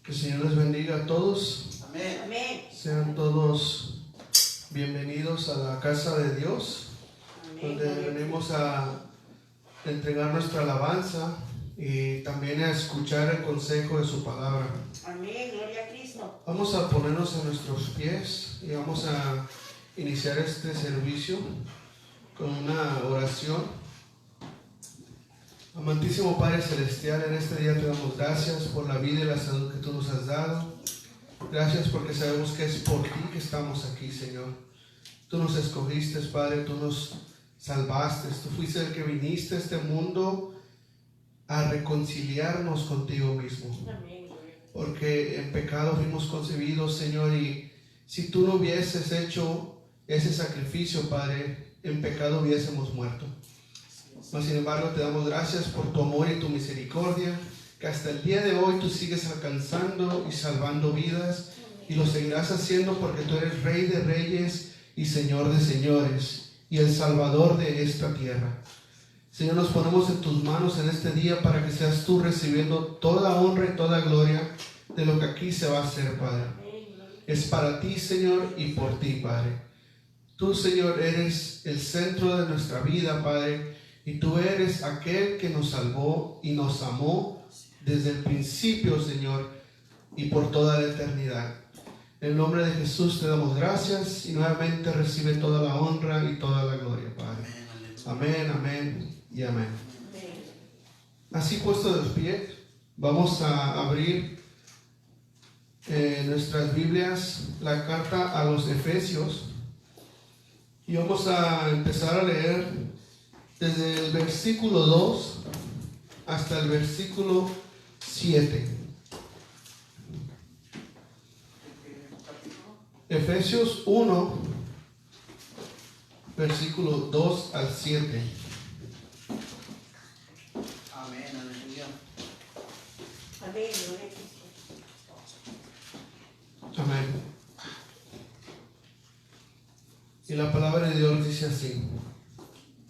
Que el Señor les bendiga a todos. Amén. Amén. Sean todos bienvenidos a la casa de Dios, Amén. donde venimos a entregar nuestra alabanza y también a escuchar el consejo de su palabra. Amén. Gloria a Cristo. Vamos a ponernos en nuestros pies y vamos a iniciar este servicio con una oración. Amantísimo Padre Celestial, en este día te damos gracias por la vida y la salud que tú nos has dado. Gracias porque sabemos que es por ti que estamos aquí, Señor. Tú nos escogiste, Padre, tú nos salvaste, tú fuiste el que viniste a este mundo a reconciliarnos contigo mismo. Amén. Porque en pecado fuimos concebidos, Señor, y si tú no hubieses hecho ese sacrificio, Padre, en pecado hubiésemos muerto. Mas, sin embargo, te damos gracias por tu amor y tu misericordia, que hasta el día de hoy tú sigues alcanzando y salvando vidas, y lo seguirás haciendo porque tú eres Rey de Reyes y Señor de Señores, y el Salvador de esta tierra. Señor, nos ponemos en tus manos en este día para que seas tú recibiendo toda honra y toda gloria de lo que aquí se va a hacer, Padre. Es para ti, Señor, y por ti, Padre. Tú, Señor, eres el centro de nuestra vida, Padre, y tú eres aquel que nos salvó y nos amó desde el principio, Señor, y por toda la eternidad. En el nombre de Jesús te damos gracias y nuevamente recibe toda la honra y toda la gloria, Padre. Amén, amén y amén. Así puesto de pie, vamos a abrir nuestras Biblias, la carta a los Efesios, y vamos a empezar a leer desde el versículo 2 hasta el versículo 7. Efesios 1, versículo 2 al 7. Amén, aleluya. Amén. Gloria a Cristo. Amén. Y la palabra de Dios dice así: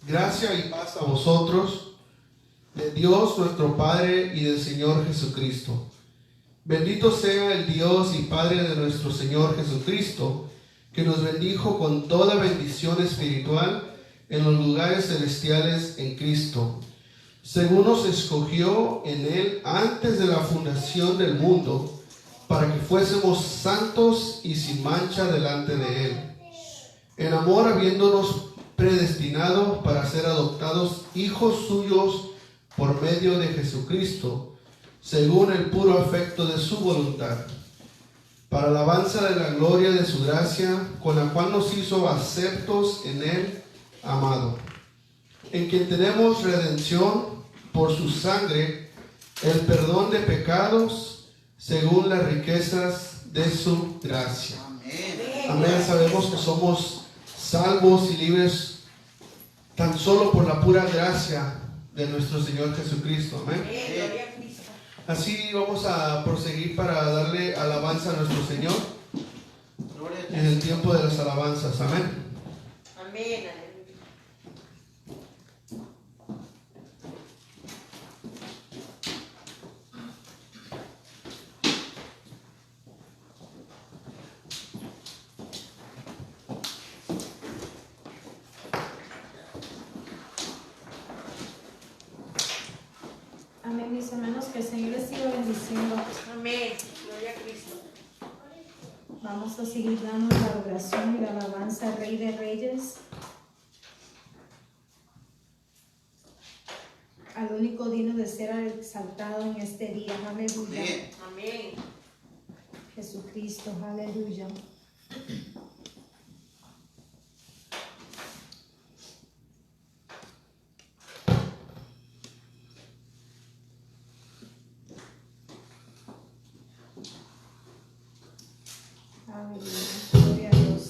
gracia y paz a vosotros, de Dios nuestro Padre y del Señor Jesucristo. Bendito sea el Dios y Padre de nuestro Señor Jesucristo, que nos bendijo con toda bendición espiritual en los lugares celestiales en Cristo, según nos escogió en Él antes de la fundación del mundo, para que fuésemos santos y sin mancha delante de Él, en amor habiéndonos predestinado para ser adoptados hijos suyos por medio de Jesucristo, según el puro afecto de su voluntad, para alabanza de la gloria de su gracia, con la cual nos hizo aceptos en Él, amado, en quien tenemos redención por su sangre, el perdón de pecados, según las riquezas de su gracia. Amén. Amén. Sabemos que somos salvos y libres tan solo por la pura gracia de nuestro Señor Jesucristo. Amén. Amén. Gloria a Cristo. Así vamos a proseguir para darle alabanza a nuestro Señor Gloria a en el Dios. tiempo de las alabanzas. Amén. Amén. Aleluya. Amén, mis hermanos, que el Señor les siga bendiciendo. Amén. Gloria a Cristo. Vamos a seguir dando la oración y la alabanza al Rey de Reyes, al único digno de ser exaltado en este día. Aleluya. Amén. Amén. Jesucristo, aleluya. Aleluya. Gloria a Dios.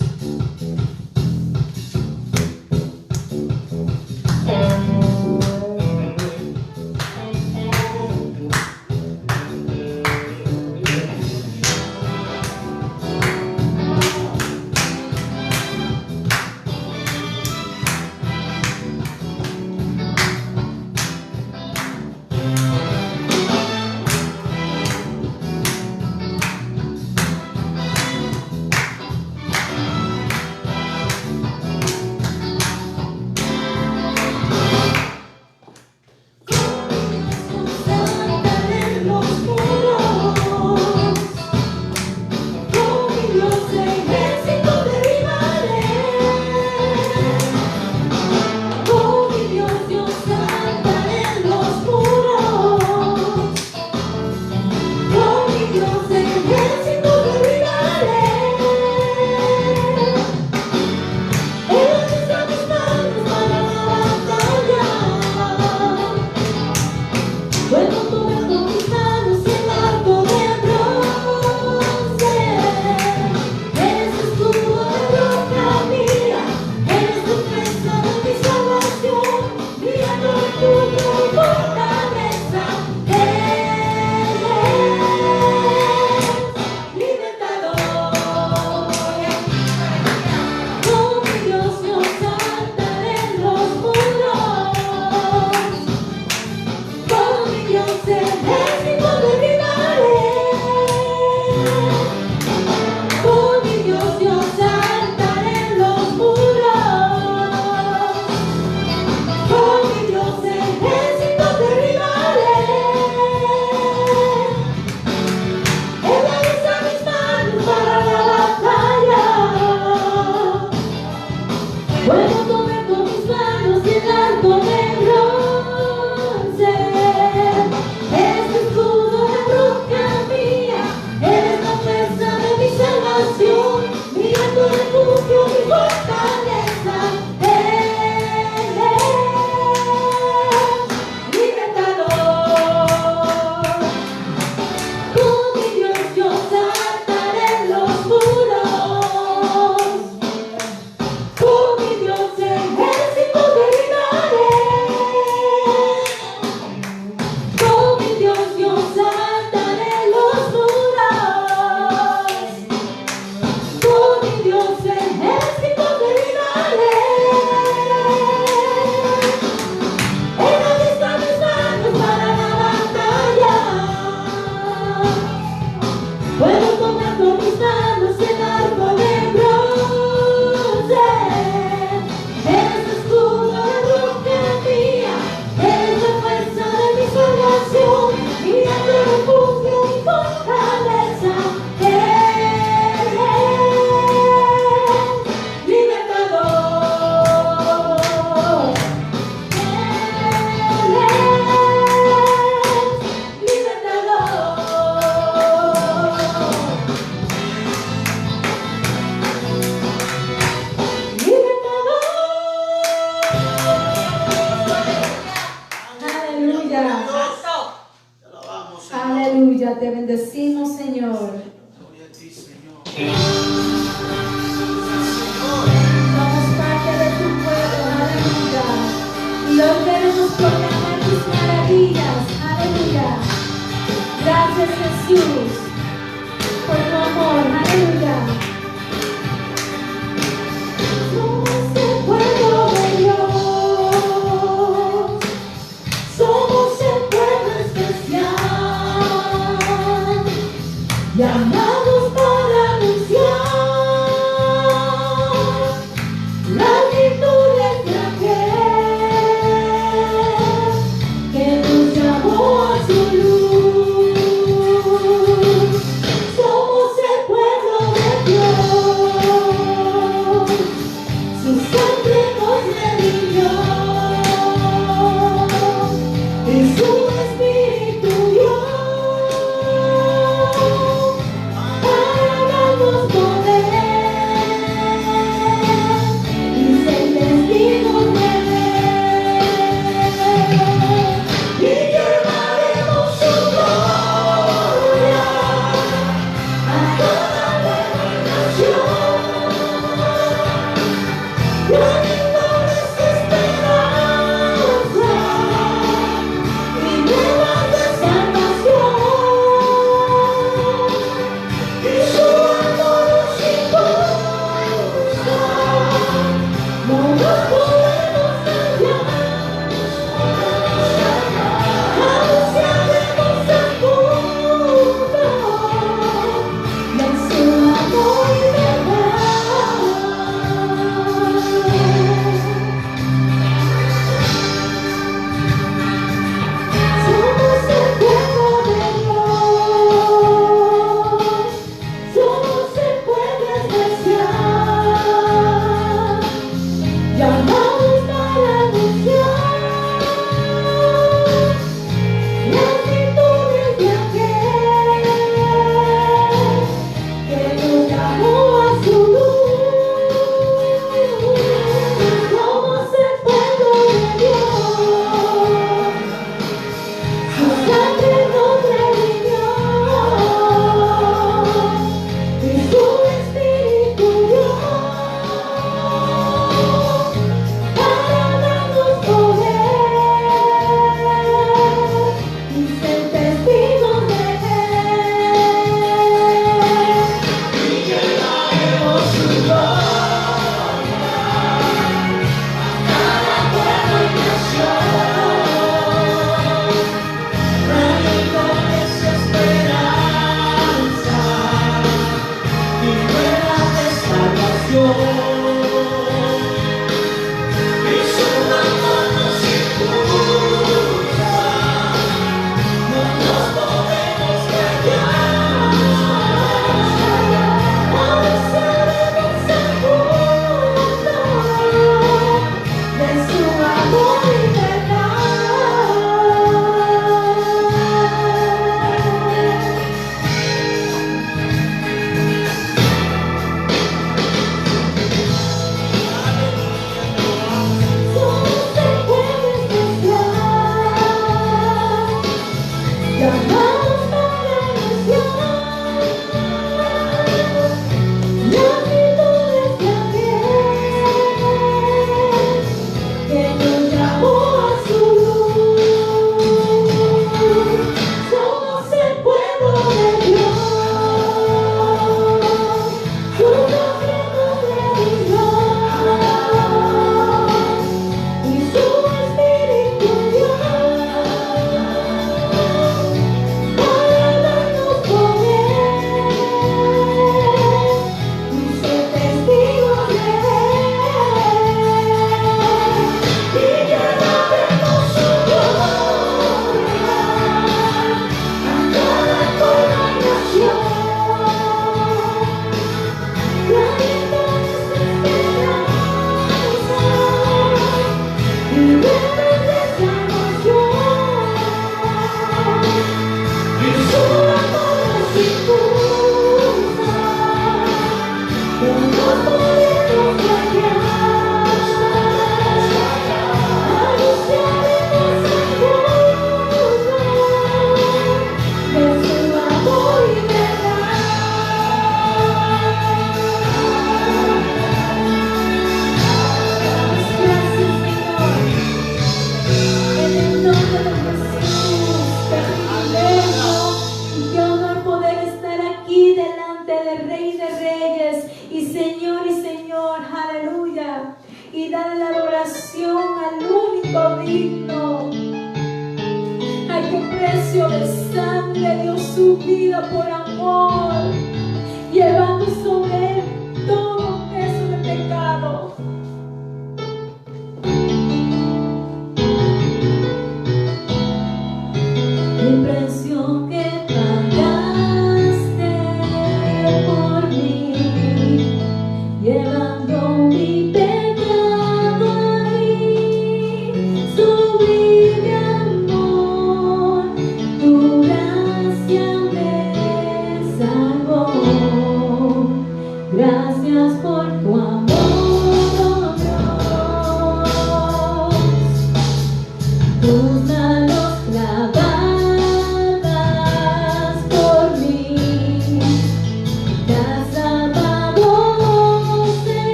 Aleluya, te bendecimos, Señor. Gloria a ti, Señor. Somos parte de tu pueblo, aleluya. Y hoy queremos proclamar tus maravillas, aleluya. Gracias, Jesús, por tu amor, aleluya. Somos el pueblo de Dios, somos el pueblo especial, llamados para anunciar las virtudes de aquel que nos llamó a su luz. Somos el pueblo de Dios, su sangre nos redimió, y su espíritu dio. al único digno, al que precio de sangre dio su vida por amor, llevando sobre él todo peso de pecado. El precio que pagaste por mí, llevando mi pecado ahí, sublime amor, tu gracia me salvó.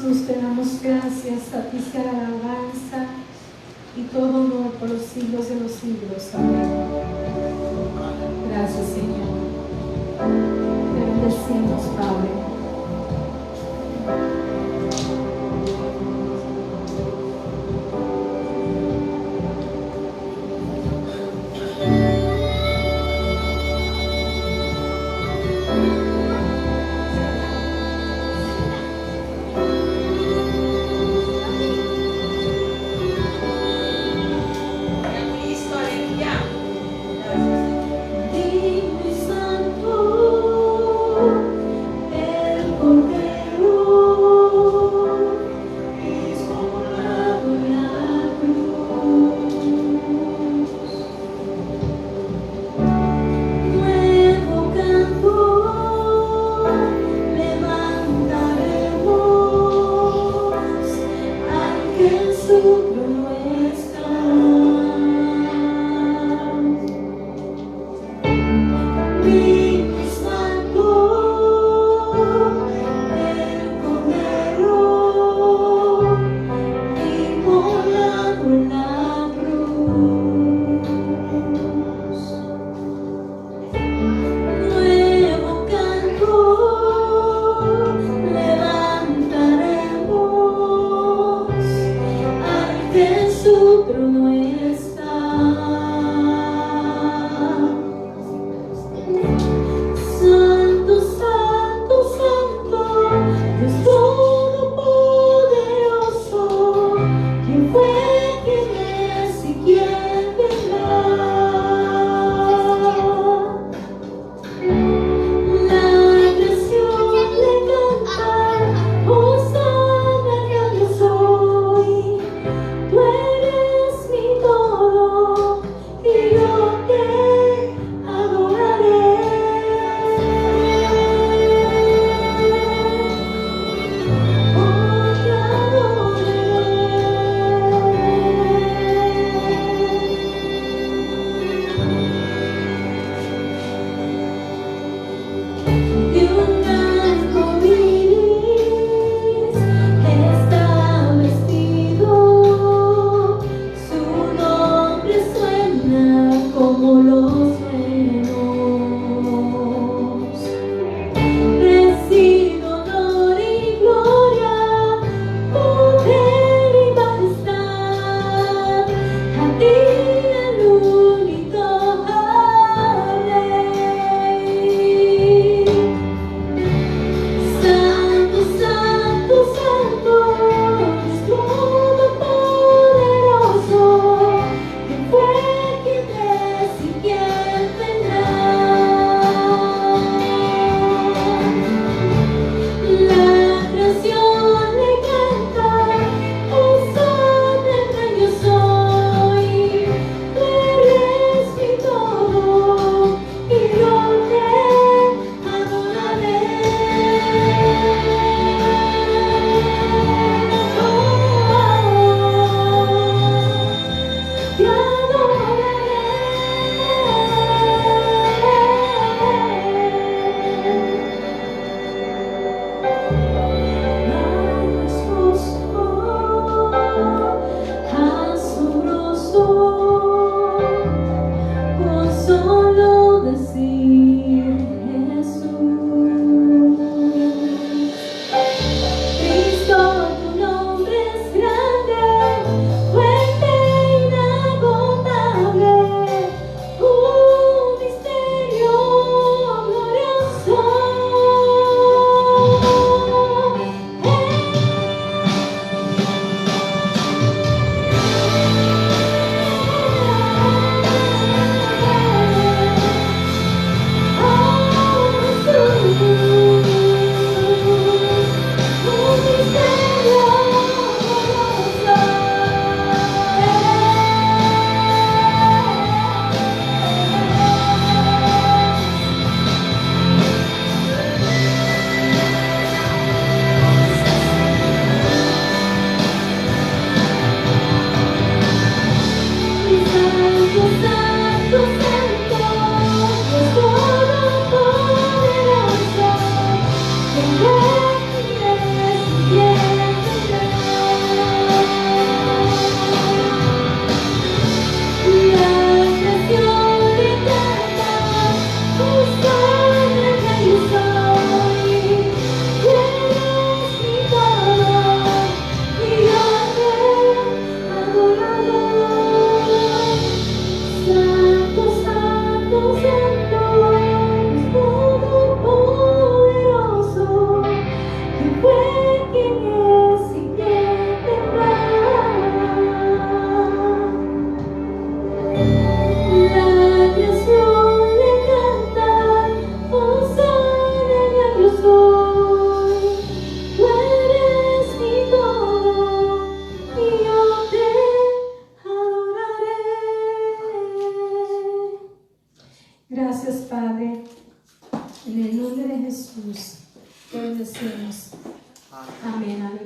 Jesús, te damos gracias, a ti sea la alabanza y todo honor por los siglos de los siglos. Amén. Gracias, Señor. Te bendecimos, Padre. Cristo, aleluya. Digno y santo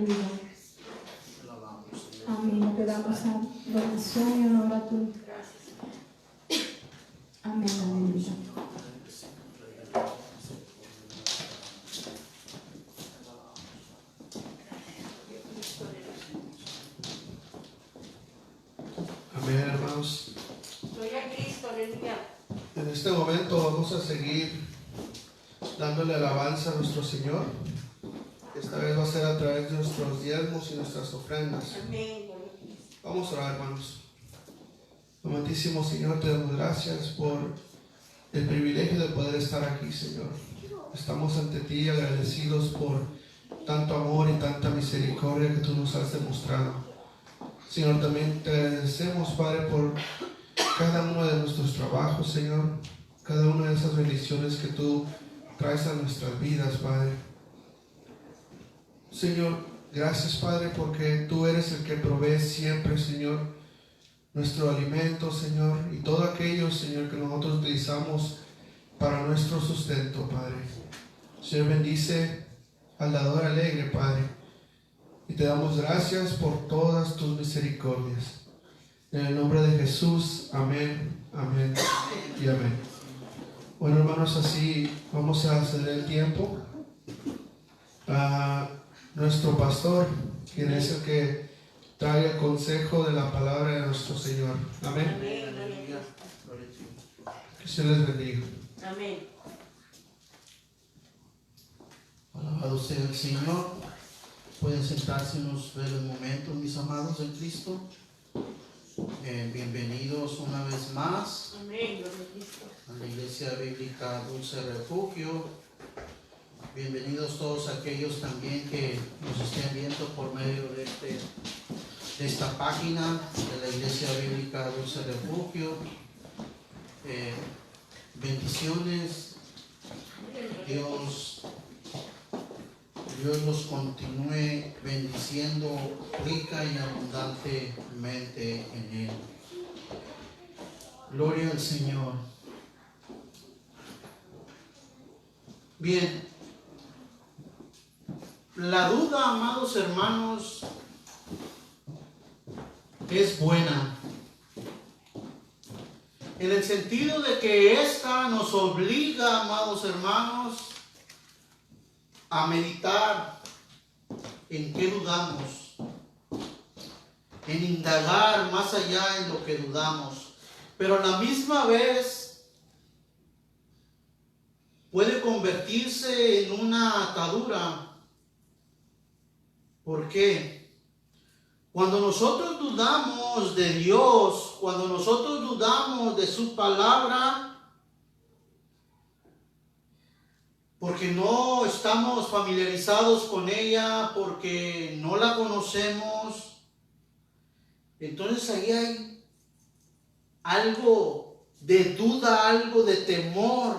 Aleluya. Alabamos, Señor. Amén. Te damos adoración y honor a tu. Amén. Aleluya. Amén, hermanos. Gloria a Cristo, aleluya. En este momento vamos a seguir dándole alabanza a nuestro Señor. Esta vez va a ser a través de nuestros diezmos y nuestras ofrendas. Amén, gloria a Cristo. Vamos a orar, hermanos. Amantísimo Señor, te damos gracias por el privilegio de poder estar aquí, Señor. Estamos ante ti agradecidos por tanto amor y tanta misericordia que tú nos has demostrado. Señor, también te agradecemos, Padre, por cada uno de nuestros trabajos, Señor. Cada una de esas bendiciones que tú traes a nuestras vidas, Padre. Señor, gracias, Padre, porque tú eres el que provee siempre, Señor, nuestro alimento, Señor, y todo aquello, Señor, que nosotros utilizamos para nuestro sustento, Padre. Señor, bendice al dador alegre, Padre. Y te damos gracias por todas tus misericordias. En el nombre de Jesús, amén, amén y amén. Bueno, hermanos, así vamos a ceder el tiempo a nuestro pastor, quien es el que trae el consejo de la palabra de nuestro Señor. Amén. Amén, gloria Que se les bendiga. a Cristo. Amén. Alabado sea el Señor. Pueden sentarse unos breves momentos, mis amados en Cristo. Bienvenidos una vez más Amén, gloria a Cristo. a la Iglesia Bíblica Dulce Refugio. Bienvenidos todos aquellos también que nos estén viendo por medio de esta página de la Iglesia Bíblica Dulce Refugio. Bendiciones. Dios los continúe bendiciendo rica y abundantemente en Él. Gloria al Señor. Bien, la duda, amados hermanos, es buena. En el sentido de que esta nos obliga, amados hermanos, a meditar en qué dudamos, en indagar más allá en lo que dudamos, pero a la misma vez puede convertirse en una atadura. ¿Por qué? Cuando nosotros dudamos de Dios, cuando nosotros dudamos de su palabra, porque no estamos familiarizados con ella, porque no la conocemos, entonces ahí hay algo de duda, algo de temor.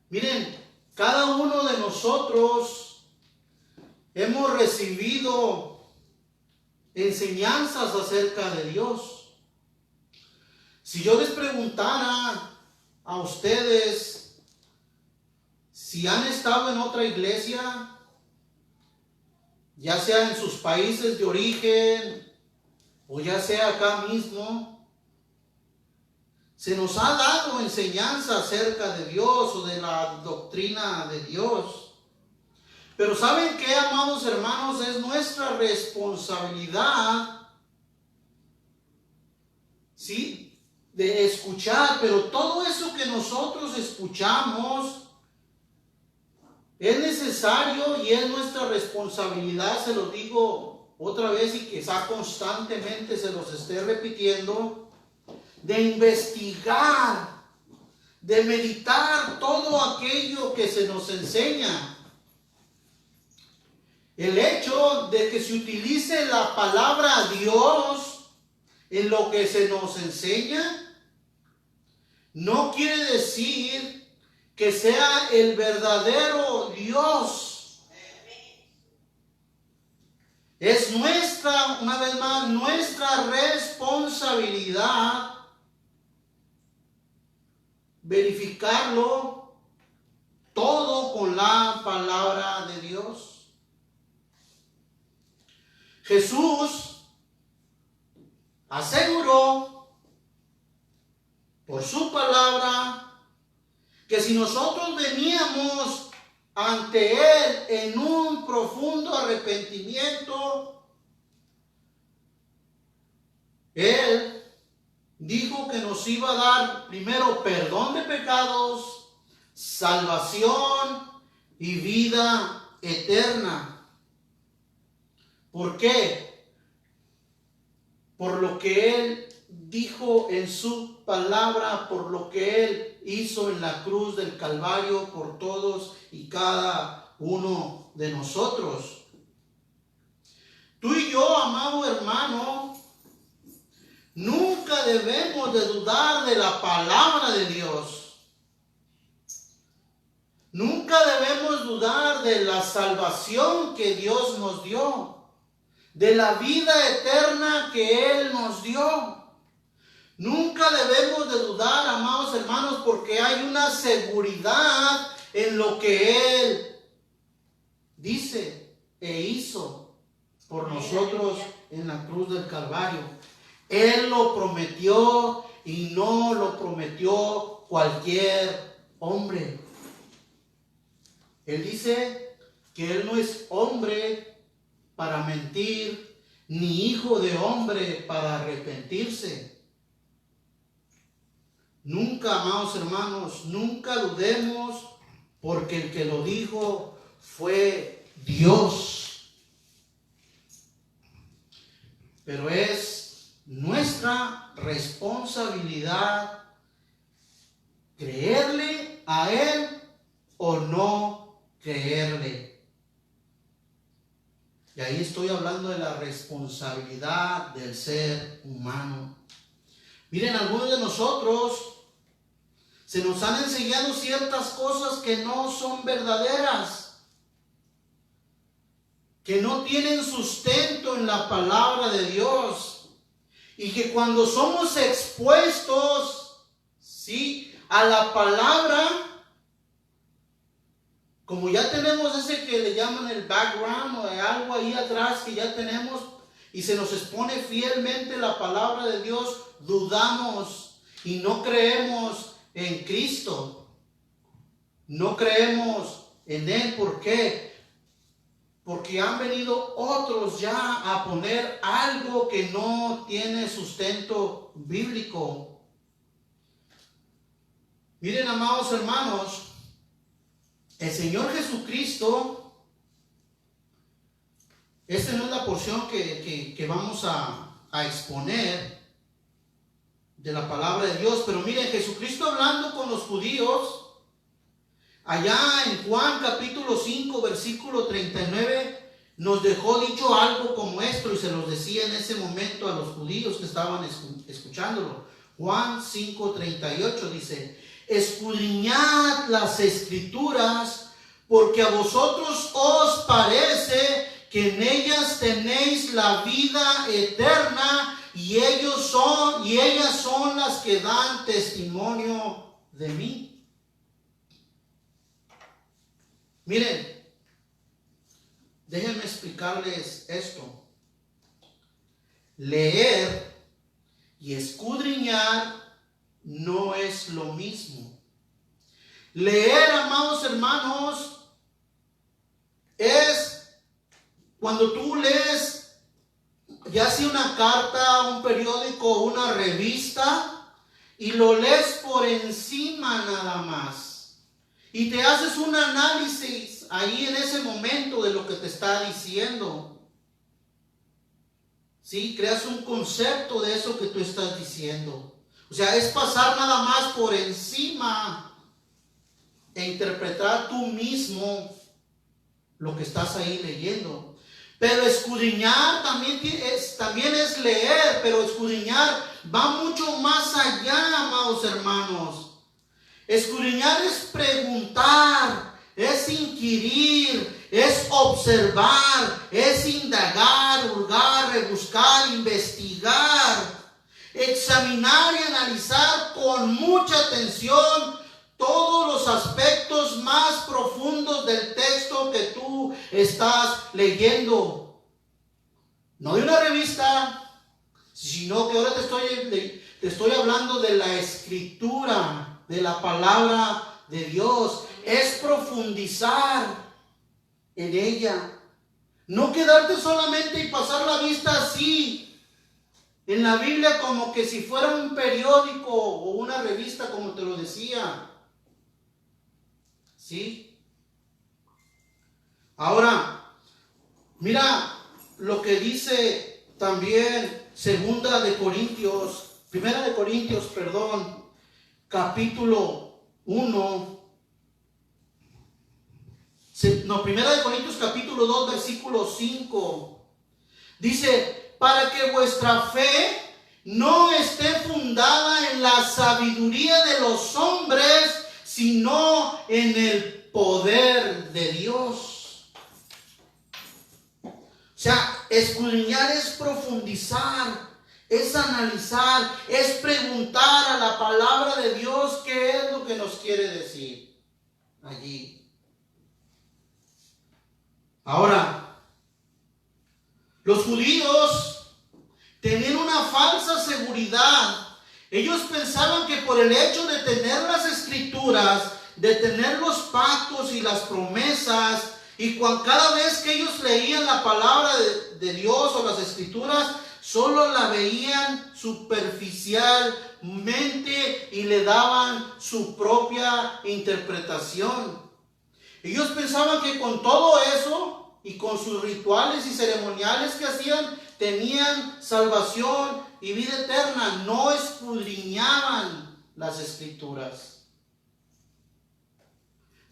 Miren, cada uno de nosotros hemos recibido enseñanzas acerca de Dios. Si yo les preguntara a ustedes si han estado en otra iglesia, ya sea en sus países de origen o ya sea acá mismo, se nos ha dado enseñanza acerca de Dios o de la doctrina de Dios. Pero ¿saben qué, amados hermanos? Es nuestra responsabilidad, ¿sí?, de escuchar, pero todo eso que nosotros escuchamos es necesario y es nuestra responsabilidad, se lo digo otra vez y quizá constantemente se los esté repitiendo, de investigar, de meditar todo aquello que se nos enseña. El hecho de que se utilice la palabra Dios en lo que se nos enseña no quiere decir que sea el verdadero Dios. Es nuestra, una vez más, nuestra responsabilidad verificarlo todo con la palabra de Dios. Jesús aseguró por su palabra que si nosotros veníamos ante Él en un profundo arrepentimiento, Él dijo que nos iba a dar primero perdón de pecados, salvación y vida eterna. ¿Por qué? Por lo que Él dijo en su palabra, por lo que Él hizo en la cruz del Calvario por todos y cada uno de nosotros. Tú y yo, amado hermano, nunca debemos de dudar de la palabra de Dios. Nunca debemos dudar de la salvación que Dios nos dio, de la vida eterna que Él nos dio. Nunca debemos de dudar, amados hermanos, porque hay una seguridad en lo que Él dice e hizo por nosotros en la cruz del Calvario. Él lo prometió y no lo prometió cualquier hombre. Él dice que Él no es hombre para mentir, ni hijo de hombre para arrepentirse. Nunca, amados hermanos, nunca dudemos, porque el que lo dijo fue Dios. Pero es nuestra responsabilidad creerle a Él o no creerle. Y ahí estoy hablando de la responsabilidad del ser humano. Miren, algunos de nosotros se nos han enseñado ciertas cosas que no son verdaderas, que no tienen sustento en la palabra de Dios, y que cuando somos expuestos, ¿sí?, a la palabra, como ya tenemos ese que le llaman el background o algo ahí atrás que ya tenemos, y se nos expone fielmente la palabra de Dios, dudamos y no creemos en Cristo. No creemos en Él. ¿Por qué? Porque han venido otros ya a poner algo que no tiene sustento bíblico. Miren, amados hermanos, el Señor Jesucristo, esta no es la porción que vamos a exponer de la palabra de Dios, pero miren, Jesucristo hablando con los judíos, allá en Juan capítulo 5, versículo 39, nos dejó dicho algo como esto, y se los decía en ese momento a los judíos que estaban escuchándolo. Juan 5, 38 dice: escudriñad las escrituras, porque a vosotros os parece que en ellas tenéis la vida eterna, y ellas son las que dan testimonio de mí. Miren, déjenme explicarles esto. Leer y escudriñar no es lo mismo. Leer, amados hermanos, es cuando tú lees ya sea una carta, un periódico, una revista, y lo lees por encima nada más, y te haces un análisis ahí en ese momento de lo que te está diciendo. ¿Sí? Creas un concepto de eso que tú estás diciendo. O sea, es pasar nada más por encima e interpretar tú mismo lo que estás ahí leyendo. Pero escudriñar también es leer, pero escudriñar va mucho más allá, amados hermanos. Escudriñar es preguntar, es inquirir, es observar, es indagar, hurgar, rebuscar, investigar, examinar y analizar con mucha atención todos los aspectos más profundos del texto que tú estás leyendo. no de una revista, sino que ahora te estoy hablando de la escritura, de la palabra de Dios. Es profundizar en ella. No quedarte solamente y pasar la vista así en la Biblia como que si fuera un periódico o una revista, como te lo decía. ¿Sí? Ahora, mira lo que dice también Primera de Corintios, capítulo 1. Primera de Corintios capítulo 2, versículo 5. Dice, para que vuestra fe no esté fundada en la sabiduría de los hombres, sino en el poder de Dios. O sea, escudriñar es profundizar, es analizar, es preguntar a la palabra de Dios qué es lo que nos quiere decir allí. Ahora, los judíos tenían una falsa seguridad. Ellos pensaban que por el hecho de tener las escrituras, de tener los pactos y las promesas, y cada vez que ellos leían la palabra de Dios o las escrituras, solo la veían superficialmente y le daban su propia interpretación. Ellos pensaban que con todo eso y con sus rituales y ceremoniales que hacían, tenían salvación y vida eterna. No escudriñaban las escrituras.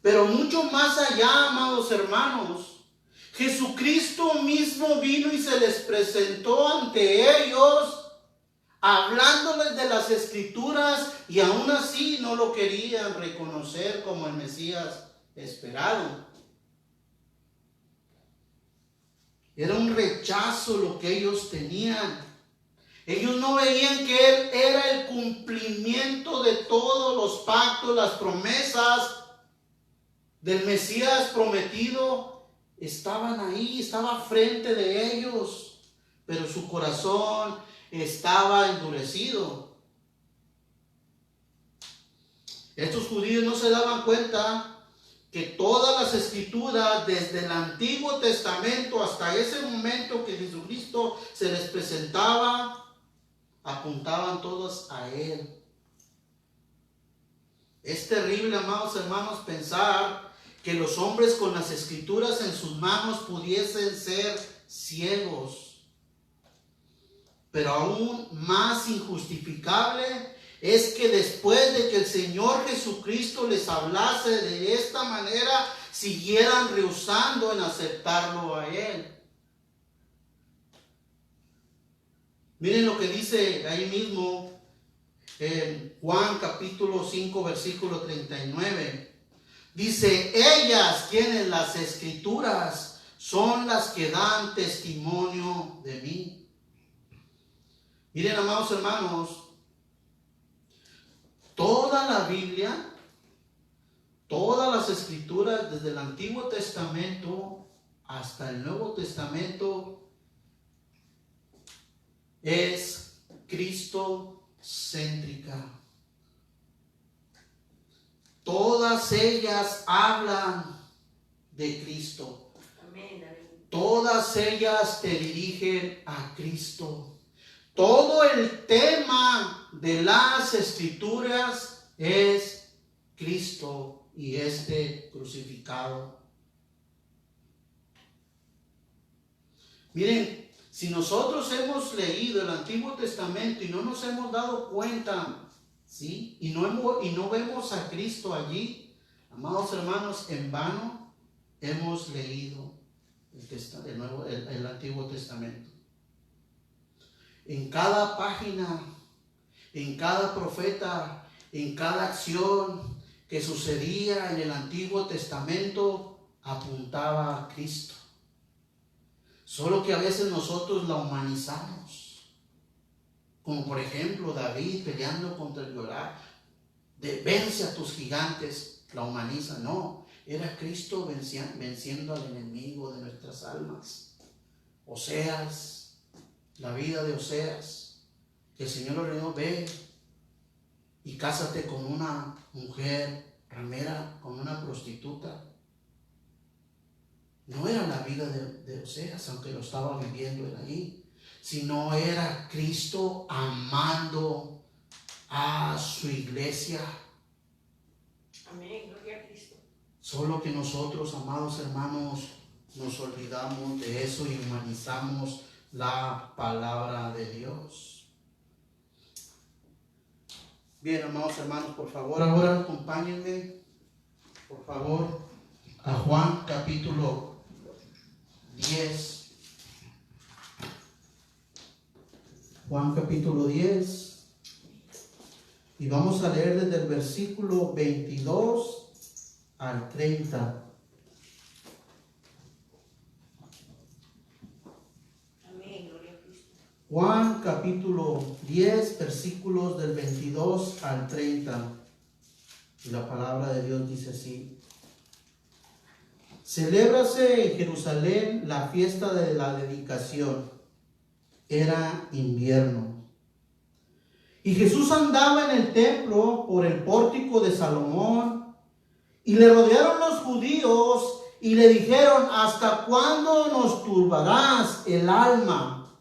Pero mucho más allá, amados hermanos, Jesucristo mismo vino y se les presentó ante ellos, hablándoles de las escrituras, y aún así no lo querían reconocer como el Mesías esperado. Era un rechazo lo que ellos tenían. Ellos no veían que Él era el cumplimiento de todos los pactos, las promesas del Mesías prometido. Estaban ahí, estaba frente de ellos, pero su corazón estaba endurecido. Estos judíos no se daban cuenta que todas las escrituras, desde el Antiguo Testamento hasta ese momento que Jesucristo se les presentaba, apuntaban todas a Él. Es terrible, amados hermanos, pensar que los hombres con las escrituras en sus manos pudiesen ser ciegos. Pero aún más injustificable es que después de que el Señor Jesucristo les hablase de esta manera, siguieran rehusando en aceptarlo a Él. Miren lo que dice ahí mismo en Juan capítulo 5 versículo 39. Dice, ellas, quienes las escrituras, son las que dan testimonio de mí. Miren, amados hermanos, toda la Biblia, todas las escrituras, desde el Antiguo Testamento hasta el Nuevo Testamento, es cristocéntrica. Todas ellas hablan de Cristo. Amén. Todas ellas te dirigen a Cristo. Todo el tema de las escrituras es Cristo y este crucificado. Miren, si nosotros hemos leído el Antiguo Testamento y no nos hemos dado cuenta, ¿sí? Y no vemos a Cristo allí, amados hermanos, en vano hemos leído el Antiguo Testamento. En cada página, en cada profeta, en cada acción que sucedía en el Antiguo Testamento, apuntaba a Cristo. Solo que a veces nosotros la humanizamos. Como por ejemplo David peleando contra el Goliat. Vence a tus gigantes, la humaniza. No, era Cristo venciendo al enemigo de nuestras almas. Oseas, la vida de Oseas, que el Señor le ordenó: ve y cásate con una mujer ramera, con una prostituta. No era la vida de Oseas, aunque lo estaba viviendo él ahí, sino era Cristo amando a su iglesia. Amén, gloria a Cristo. Solo que nosotros, amados hermanos, nos olvidamos de eso y humanizamos la palabra de Dios. Bien, amados hermanos, por favor, ahora acompáñenme, por favor, a Juan capítulo 10. Juan capítulo 10. Y vamos a leer desde el versículo 22 al 30. Amén, gloria a Cristo. Juan capítulo 10, versículos del 22 al 30. Y la palabra de Dios dice así: Celébrase en Jerusalén la fiesta de la dedicación. Era invierno. Y Jesús andaba en el templo por el pórtico de Salomón, y le rodearon los judíos y le dijeron: ¿hasta cuándo nos turbarás el alma?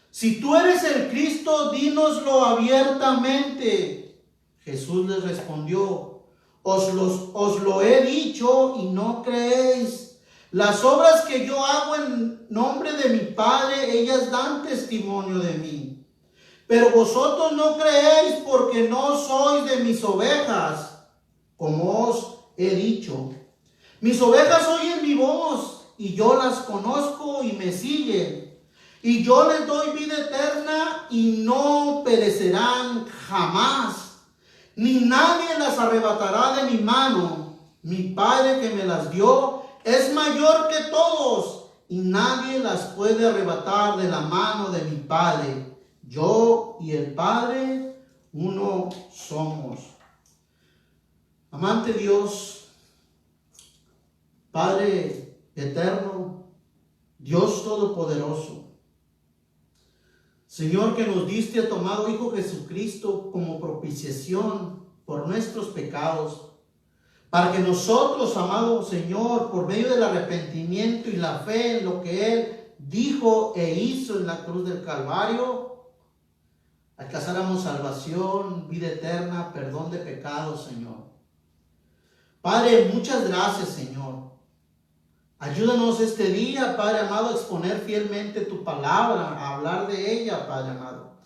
Si tú eres el Cristo, dínoslo abiertamente. Jesús les respondió: os lo he dicho y no creéis. Las obras que yo hago en nombre de mi Padre, ellas dan testimonio de mí. Pero vosotros no creéis porque no sois de mis ovejas, como os he dicho. Mis ovejas oyen mi voz, y yo las conozco y me siguen. Y yo les doy vida eterna y no perecerán jamás, ni nadie las arrebatará de mi mano. Mi Padre que me las dio es mayor que todos, y nadie las puede arrebatar de la mano de mi Padre. Yo y el Padre uno somos. Amante Dios, Padre eterno, Dios todopoderoso, Señor, que nos diste a tu amado Hijo Jesucristo como propiciación por nuestros pecados, para que nosotros, amado Señor, por medio del arrepentimiento y la fe en lo que Él dijo e hizo en la cruz del Calvario, alcanzáramos salvación, vida eterna, perdón de pecados, Señor. Padre, muchas gracias, Señor. Ayúdanos este día, Padre amado, a exponer fielmente tu palabra, a hablar de ella, Padre amado.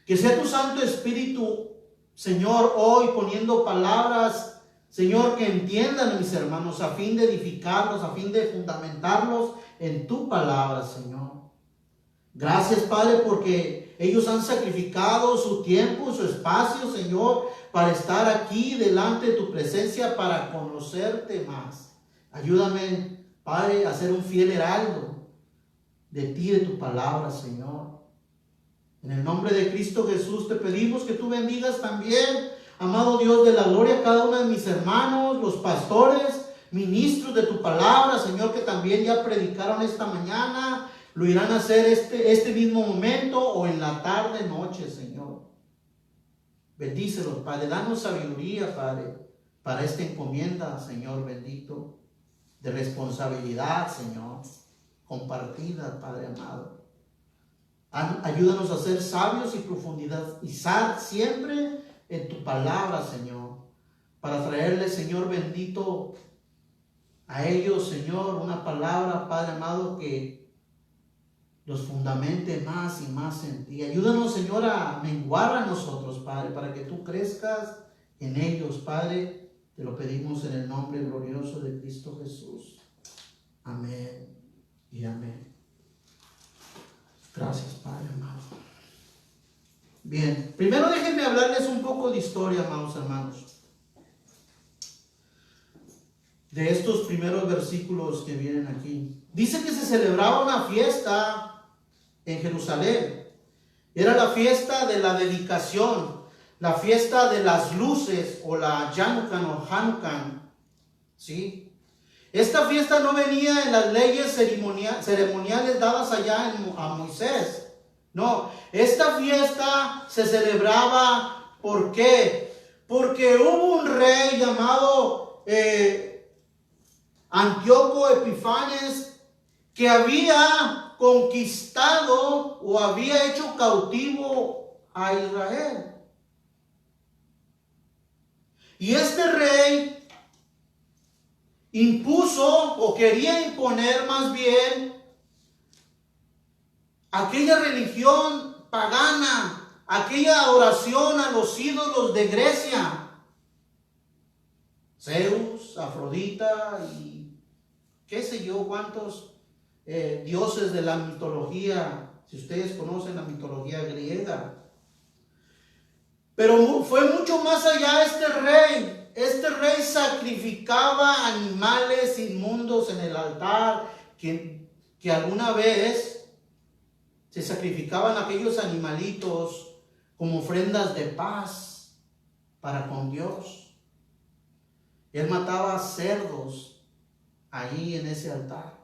Que sea tu Santo Espíritu, Señor, hoy poniendo palabras, Señor, que entiendan mis hermanos, a fin de edificarlos, a fin de fundamentarlos en tu palabra, Señor. Gracias, Padre, porque ellos han sacrificado su tiempo, su espacio, Señor, para estar aquí delante de tu presencia, para conocerte más. Ayúdame, Padre, a ser un fiel heraldo de ti, de tu palabra, Señor. En el nombre de Cristo Jesús te pedimos que tú bendigas también, amado Dios de la gloria, a cada uno de mis hermanos, los pastores, ministros de tu palabra, Señor, que también ya predicaron esta mañana, lo irán a hacer este mismo momento o en la tarde, noche, Señor. Bendícelos, Padre, danos sabiduría, Padre, para esta encomienda, Señor bendito, de responsabilidad, Señor, compartida, Padre amado. Ayúdanos a ser sabios y profundizar siempre en tu palabra, Señor, para traerle, Señor bendito, a ellos, Señor, una palabra, Padre amado, que los fundamente más y más en ti. Ayúdanos, Señor, a menguar a nosotros, Padre, para que tú crezcas en ellos, Padre. Te lo pedimos en el nombre glorioso de Cristo Jesús. Amén y amén. Gracias, Padre amado. Bien, primero déjenme hablarles un poco de historia, amados hermanos, de estos primeros versículos que vienen aquí. Dice que se celebraba una fiesta en Jerusalén. Era la fiesta de la dedicación, la fiesta de las luces, o la Hanukkah o Hanukkah, ¿sí? Esta fiesta no venía en las leyes ceremoniales dadas allá a Moisés. No, esta fiesta se celebraba, ¿por qué? Porque hubo un rey llamado Antíoco Epifanes que había conquistado o había hecho cautivo a Israel. Y este rey impuso o quería imponer más bien aquella religión pagana, aquella adoración a los ídolos de Grecia, Zeus, Afrodita y qué sé yo cuántos dioses de la mitología, si ustedes conocen la mitología griega. Pero fue mucho más allá este rey. Este rey sacrificaba animales inmundos en el altar, que alguna vez se sacrificaban aquellos animalitos como ofrendas de paz para con Dios. Él mataba cerdos allí en ese altar.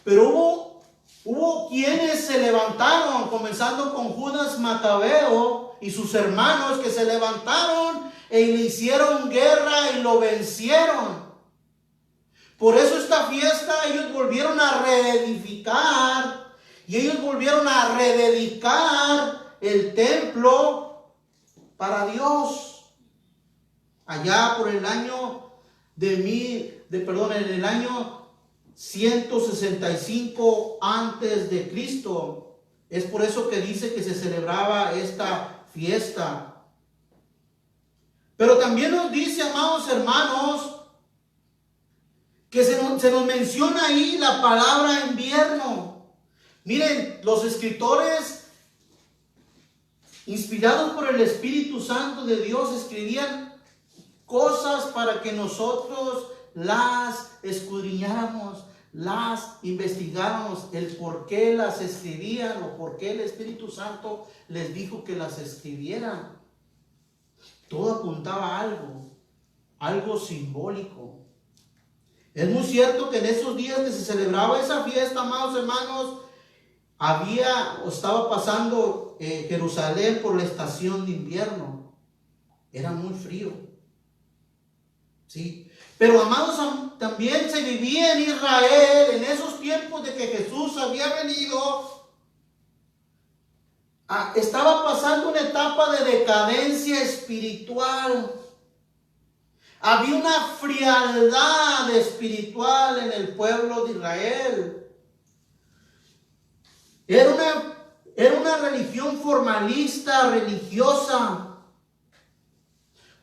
Pero hubo quienes se levantaron, comenzando con Judas Macabeo y sus hermanos, que se levantaron e le hicieron guerra y lo vencieron. Por eso esta fiesta ellos volvieron a reedificar y ellos volvieron a rededicar el templo para Dios. Allá por el año en el año 165 antes de Cristo. Es por eso que dice que se celebraba esta fiesta. Pero también nos dice, amados hermanos, que se nos menciona ahí la palabra invierno. Miren, los escritores, inspirados por el Espíritu Santo de Dios, escribían cosas para que nosotros las escudriñáramos, las investigáramos, el por qué las escribían o por qué el Espíritu Santo les dijo que las escribieran. Todo apuntaba a algo simbólico. Es muy cierto que en esos días que se celebraba esa fiesta, amados hermanos, estaba pasando Jerusalén por la estación de invierno. Era muy frío. ¿Sí? Pero, amados, también se vivía en Israel en esos tiempos de que Jesús había venido. Estaba pasando una etapa de decadencia espiritual. Había una frialdad espiritual en el pueblo de Israel. Era una religión formalista, religiosa.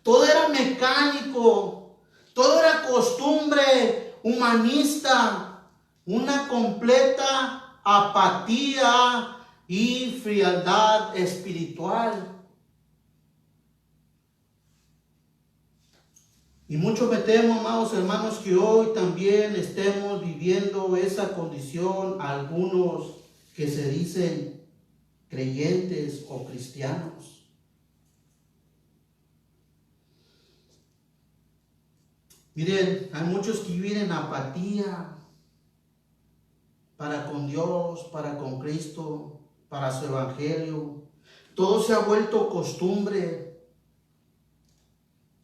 Todo era mecánico, todo era costumbre humanista, una completa apatía y frialdad espiritual. Y mucho me temo, amados hermanos, que hoy también estemos viviendo esa condición, algunos que se dicen creyentes o cristianos. Miren, hay muchos que viven en apatía para con Dios, para con Cristo, para su evangelio. Todo se ha vuelto costumbre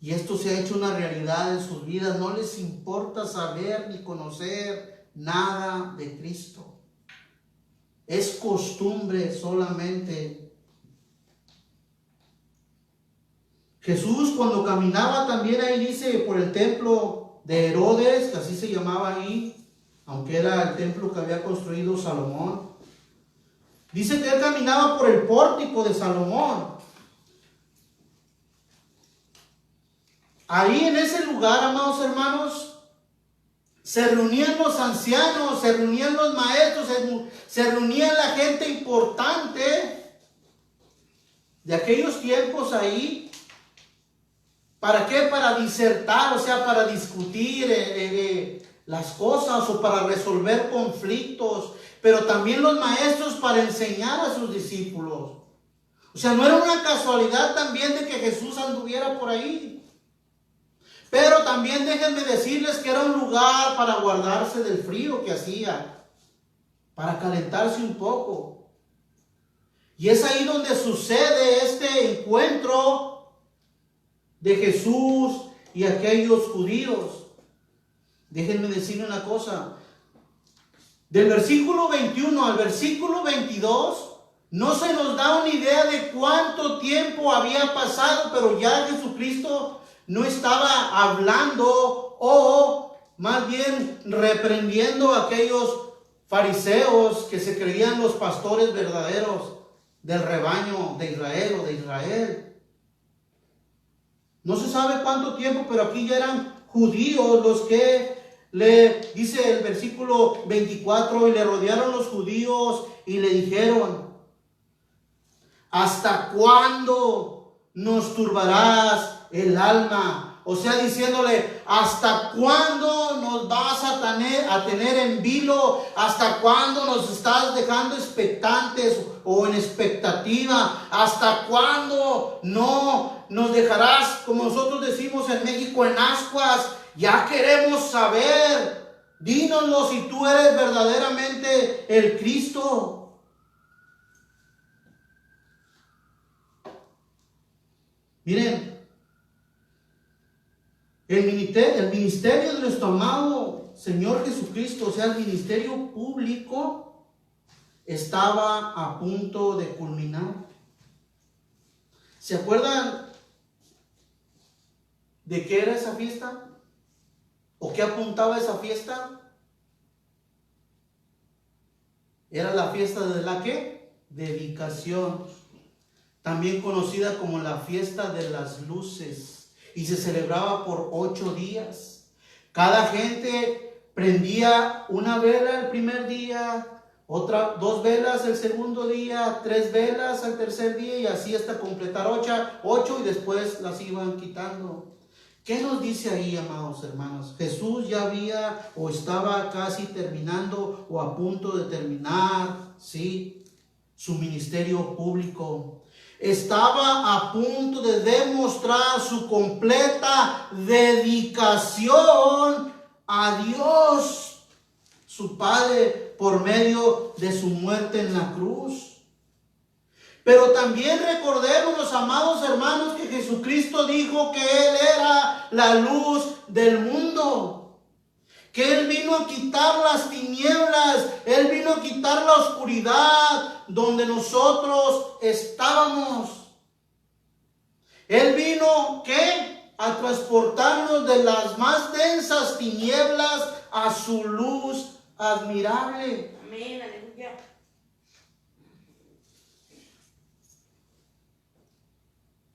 y esto se ha hecho una realidad en sus vidas. No les importa saber ni conocer nada de Cristo. Es costumbre solamente. Jesús, cuando caminaba también ahí, dice, por el templo de Herodes, que así se llamaba ahí, aunque era el templo que había construido Salomón. Dice que él caminaba por el pórtico de Salomón. Ahí en ese lugar, amados hermanos, se reunían los ancianos, se reunían los maestros, se reunían la gente importante de aquellos tiempos ahí. ¿Para qué? Para disertar, o sea, para discutir las cosas o para resolver conflictos. Pero también los maestros para enseñar a sus discípulos. O sea, no era una casualidad también de que Jesús anduviera por ahí. Pero también déjenme decirles que era un lugar para guardarse del frío que hacía, para calentarse un poco. Y es ahí donde sucede este encuentro de Jesús y aquellos judíos. Déjenme decirle una cosa. Del versículo 21 al versículo 22, no se nos da una idea de cuánto tiempo había pasado, pero ya Jesucristo no estaba hablando o más bien reprendiendo a aquellos fariseos que se creían los pastores verdaderos del rebaño de Israel o de Israel. No se sabe cuánto tiempo, pero aquí ya eran judíos los que le dice el versículo 24, y le rodearon los judíos y le dijeron: ¿hasta cuándo nos turbarás el alma? O sea, diciéndole: ¿hasta cuándo nos vas a tener en vilo? ¿Hasta cuándo nos estás dejando expectantes o en expectativa? ¿Hasta cuándo no nos dejarás, como nosotros decimos en México, en ascuas? Ya queremos saber. Dínoslo si tú eres verdaderamente el Cristo. Miren, el ministerio de nuestro amado Señor Jesucristo, o sea, el ministerio público, estaba a punto de culminar. ¿Se acuerdan de qué era esa fiesta? ¿O qué apuntaba esa fiesta? Era la fiesta de la ¿qué? Dedicación, también conocida como la fiesta de las luces, y se celebraba por 8 días. Cada gente prendía una vela el primer día, 2 velas el segundo día, 3 velas al tercer día, y así hasta completar 8, y después las iban quitando. ¿Qué nos dice ahí, amados hermanos? Jesús ya había o estaba casi terminando o a punto de terminar, ¿sí?, su ministerio público. Estaba a punto de demostrar su completa dedicación a Dios, su Padre, por medio de su muerte en la cruz. Pero también recordemos, amados hermanos, que Jesucristo dijo que Él era la luz del mundo, que Él vino a quitar las tinieblas, Él vino a quitar la oscuridad donde nosotros estábamos. Él vino, ¿qué? A transportarnos de las más densas tinieblas a su luz admirable. Amén, aleluya.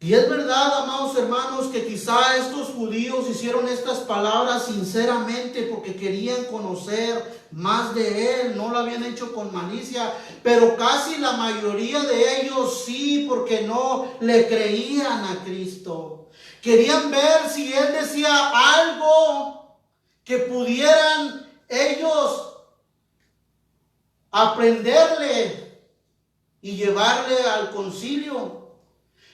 Y es verdad, amados hermanos, que quizá estos judíos hicieron estas palabras sinceramente porque querían conocer más de Él, no lo habían hecho con malicia, pero casi la mayoría de ellos sí, porque no le creían a Cristo. Querían ver si Él decía algo que pudieran ellos aprenderle y llevarle al concilio.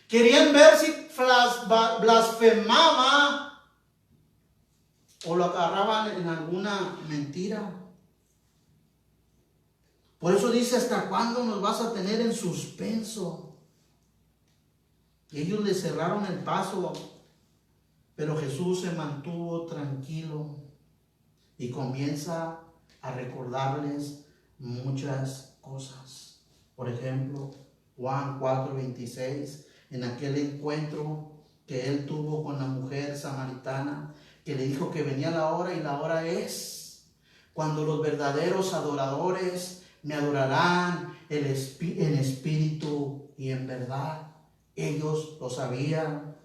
Querían ver si blasfemaba o lo agarraban en alguna mentira. Por eso dice: ¿hasta cuándo nos vas a tener en suspenso? Y ellos le cerraron el paso, pero Jesús se mantuvo tranquilo y comienza a recordarles muchas cosas. Por ejemplo, Juan 4:26. En aquel encuentro que Él tuvo con la mujer samaritana, que le dijo que venía la hora, y la hora es cuando los verdaderos adoradores me adorarán en espíritu y en verdad. Ellos lo sabían.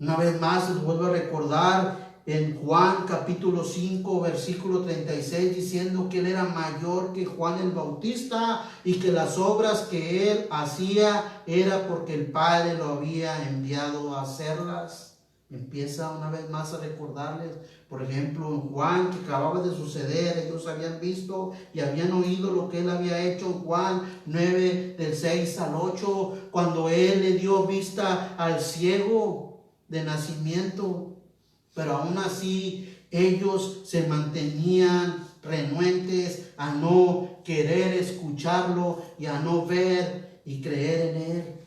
Una vez más les vuelvo a recordar en Juan capítulo 5 versículo 36, diciendo que Él era mayor que Juan el Bautista y que las obras que Él hacía era porque el Padre lo había enviado a hacerlas. Empieza una vez más a recordarles, por ejemplo, en Juan, que acababa de suceder, ellos habían visto y habían oído lo que Él había hecho en Juan 9 del 6 al 8, cuando Él le dio vista al ciego de nacimiento. pero aún así ellos se mantenían renuentes a no querer escucharlo y a no ver y creer en él.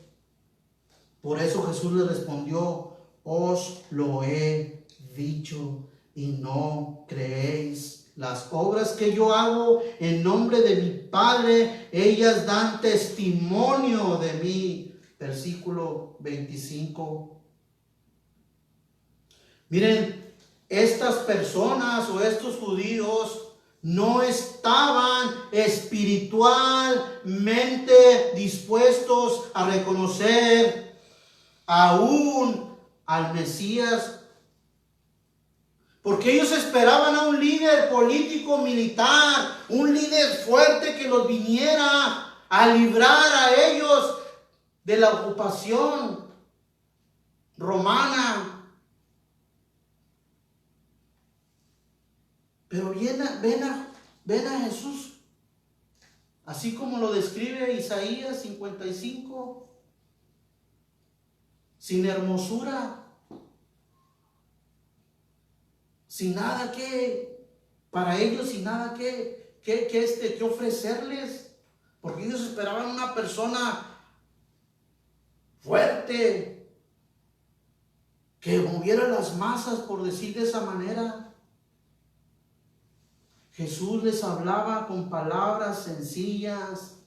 Por eso Jesús les respondió: os lo he dicho y no creéis. Las obras que yo hago en nombre de mi Padre, ellas dan testimonio de mí. Versículo 25. Miren, estas personas o estos judíos no estaban espiritualmente dispuestos a reconocer aún al Mesías, porque ellos esperaban a un líder político militar, un líder fuerte que los viniera a librar a ellos de la ocupación romana. Pero ven a Jesús, así como lo describe Isaías 55, sin hermosura, sin nada que, para ellos, sin nada que ofrecerles, porque ellos esperaban una persona fuerte, que moviera las masas, por decir de esa manera. Jesús les hablaba con palabras sencillas,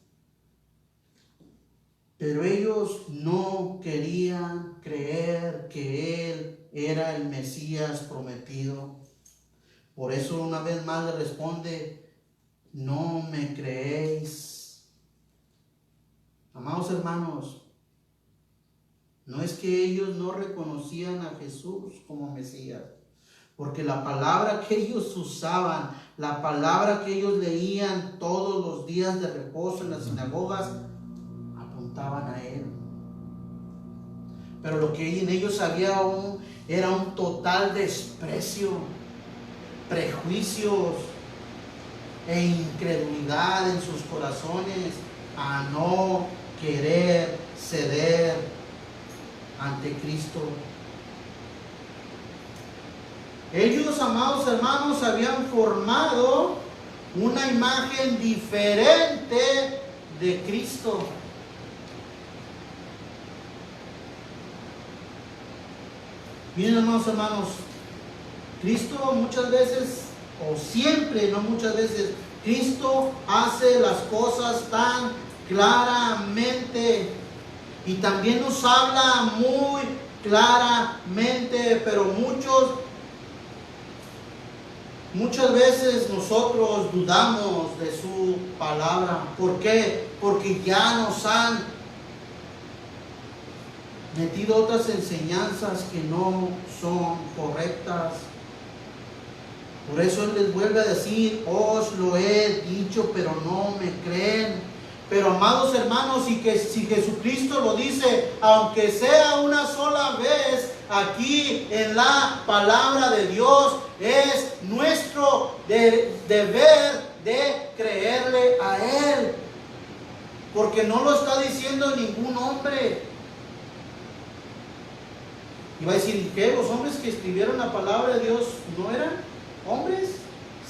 pero ellos no querían creer que Él era el Mesías prometido. Por eso una vez más le responde: no me creéis. Amados hermanos, no es que ellos no reconocían a Jesús como Mesías, porque la palabra que ellos usaban, la palabra que ellos leían todos los días de reposo en las sinagogas, apuntaban a Él. Pero lo que en ellos había era un total desprecio, prejuicios e incredulidad en sus corazones a no querer ceder ante Cristo. Ellos, amados hermanos, habían formado una imagen diferente de Cristo. Miren, amados hermanos, Cristo muchas veces, o siempre, no muchas veces, Cristo hace las cosas tan claramente y también nos habla muy claramente, pero muchas veces nosotros dudamos de su palabra. ¿Por qué? Porque ya nos han metido otras enseñanzas que no son correctas. Por eso Él les vuelve a decir: os lo he dicho, pero no me creen. Pero amados hermanos, si Jesucristo lo dice, aunque sea una sola vez, aquí en la palabra de Dios, es nuestro deber de creerle a Él, porque no lo está diciendo ningún hombre. Y va a decir: ¿qué? ¿Los hombres que escribieron la palabra de Dios no eran hombres?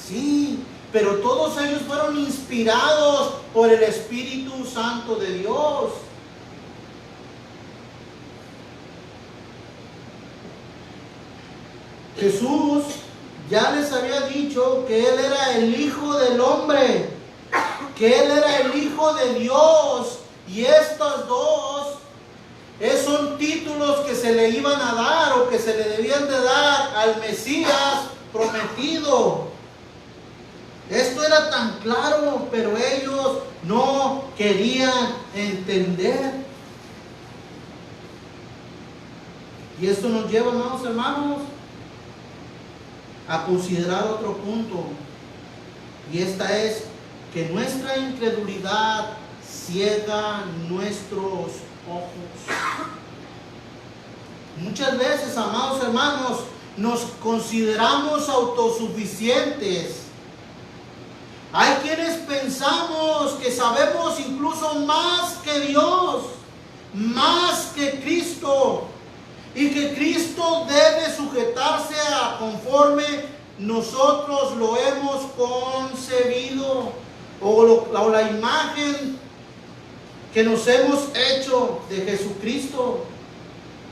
Sí, pero todos ellos fueron inspirados por el Espíritu Santo de Dios. Jesús ya les había dicho que Él era el Hijo del Hombre, que Él era el Hijo de Dios, y estas dos son títulos que se le iban a dar o que se le debían de dar al Mesías prometido. Esto era tan claro, pero ellos no querían entender. Y esto nos lleva, amados hermanos, a considerar otro punto. Y esta es que nuestra incredulidad ciega nuestros ojos. Muchas veces, amados hermanos, nos consideramos autosuficientes. Hay quienes pensamos que sabemos incluso más que Dios, más que Cristo. y que Cristo debe sujetarse a conforme nosotros lo hemos concebido, o la imagen que nos hemos hecho de Jesucristo.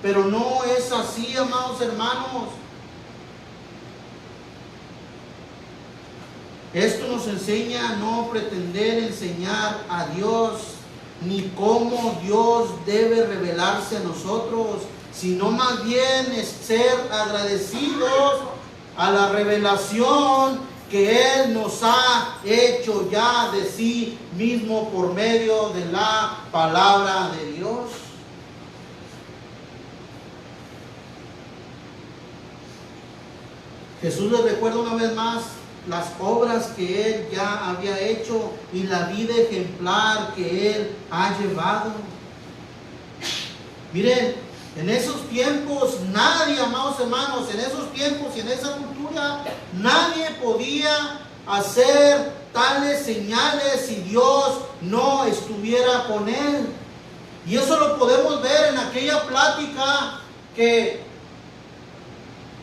Pero no es así, amados hermanos. Esto nos enseña a no pretender enseñar a Dios, ni cómo Dios debe revelarse a nosotros, sino más bien es ser agradecidos a la revelación que Él nos ha hecho ya de sí mismo por medio de la palabra de Dios. Jesús les recuerda una vez más las obras que Él ya había hecho y la vida ejemplar que Él ha llevado. Miren, en esos tiempos nadie, amados hermanos, en esos tiempos y en esa cultura, nadie podía hacer tales señales si Dios no estuviera con Él. Y eso lo podemos ver en aquella plática que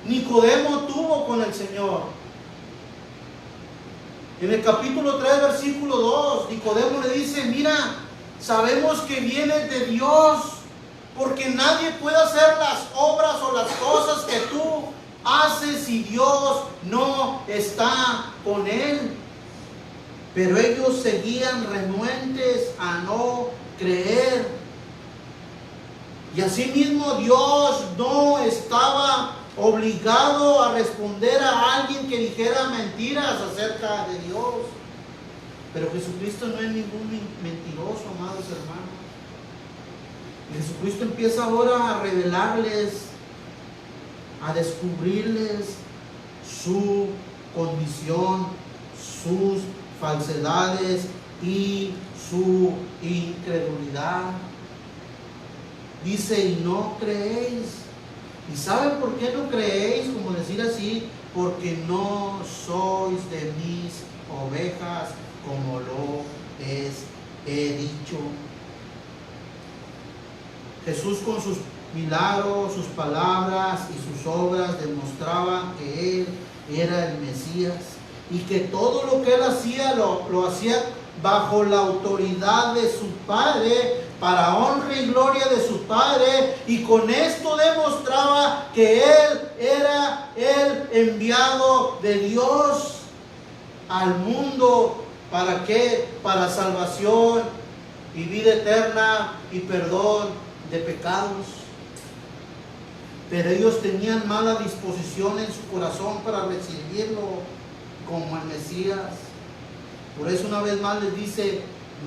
Nicodemo tuvo con el Señor. En el capítulo 3, versículo 2, Nicodemo le dice: mira, sabemos que vienes de Dios, porque nadie puede hacer las obras o las cosas que tú haces si Dios no está con él. Pero ellos seguían renuentes a no creer. Y asimismo Dios no estaba obligado a responder a alguien que dijera mentiras acerca de Dios. Pero Jesucristo no es ningún mentiroso, amados hermanos. Y Jesucristo empieza ahora a revelarles, a descubrirles su condición, sus falsedades y su incredulidad. Dice: y no creéis. ¿Y saben por qué no creéis? Como decir así: porque no sois de mis ovejas, como lo he dicho. Jesús, con sus milagros, sus palabras y sus obras, demostraba que Él era el Mesías y que todo lo que Él hacía lo hacía bajo la autoridad de su Padre, para honra y gloria de su Padre, y con esto demostraba que Él era el enviado de Dios al mundo. ¿Para qué? Para salvación y vida eterna y perdón de pecados. Pero ellos tenían mala disposición en su corazón para recibirlo como el Mesías. Por eso una vez más les dice: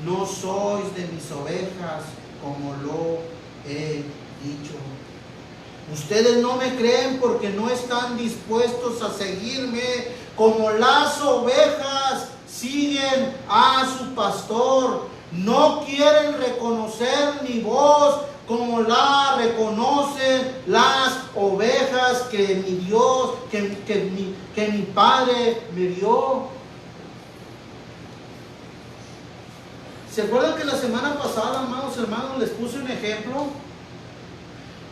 no sois de mis ovejas, como lo he dicho. Ustedes no me creen porque no están dispuestos a seguirme como las ovejas siguen a su pastor. No quieren reconocer mi voz como la reconocen las ovejas que mi Dios, que mi Padre me dio. ¿Se acuerdan que la semana pasada, amados hermanos, les puse un ejemplo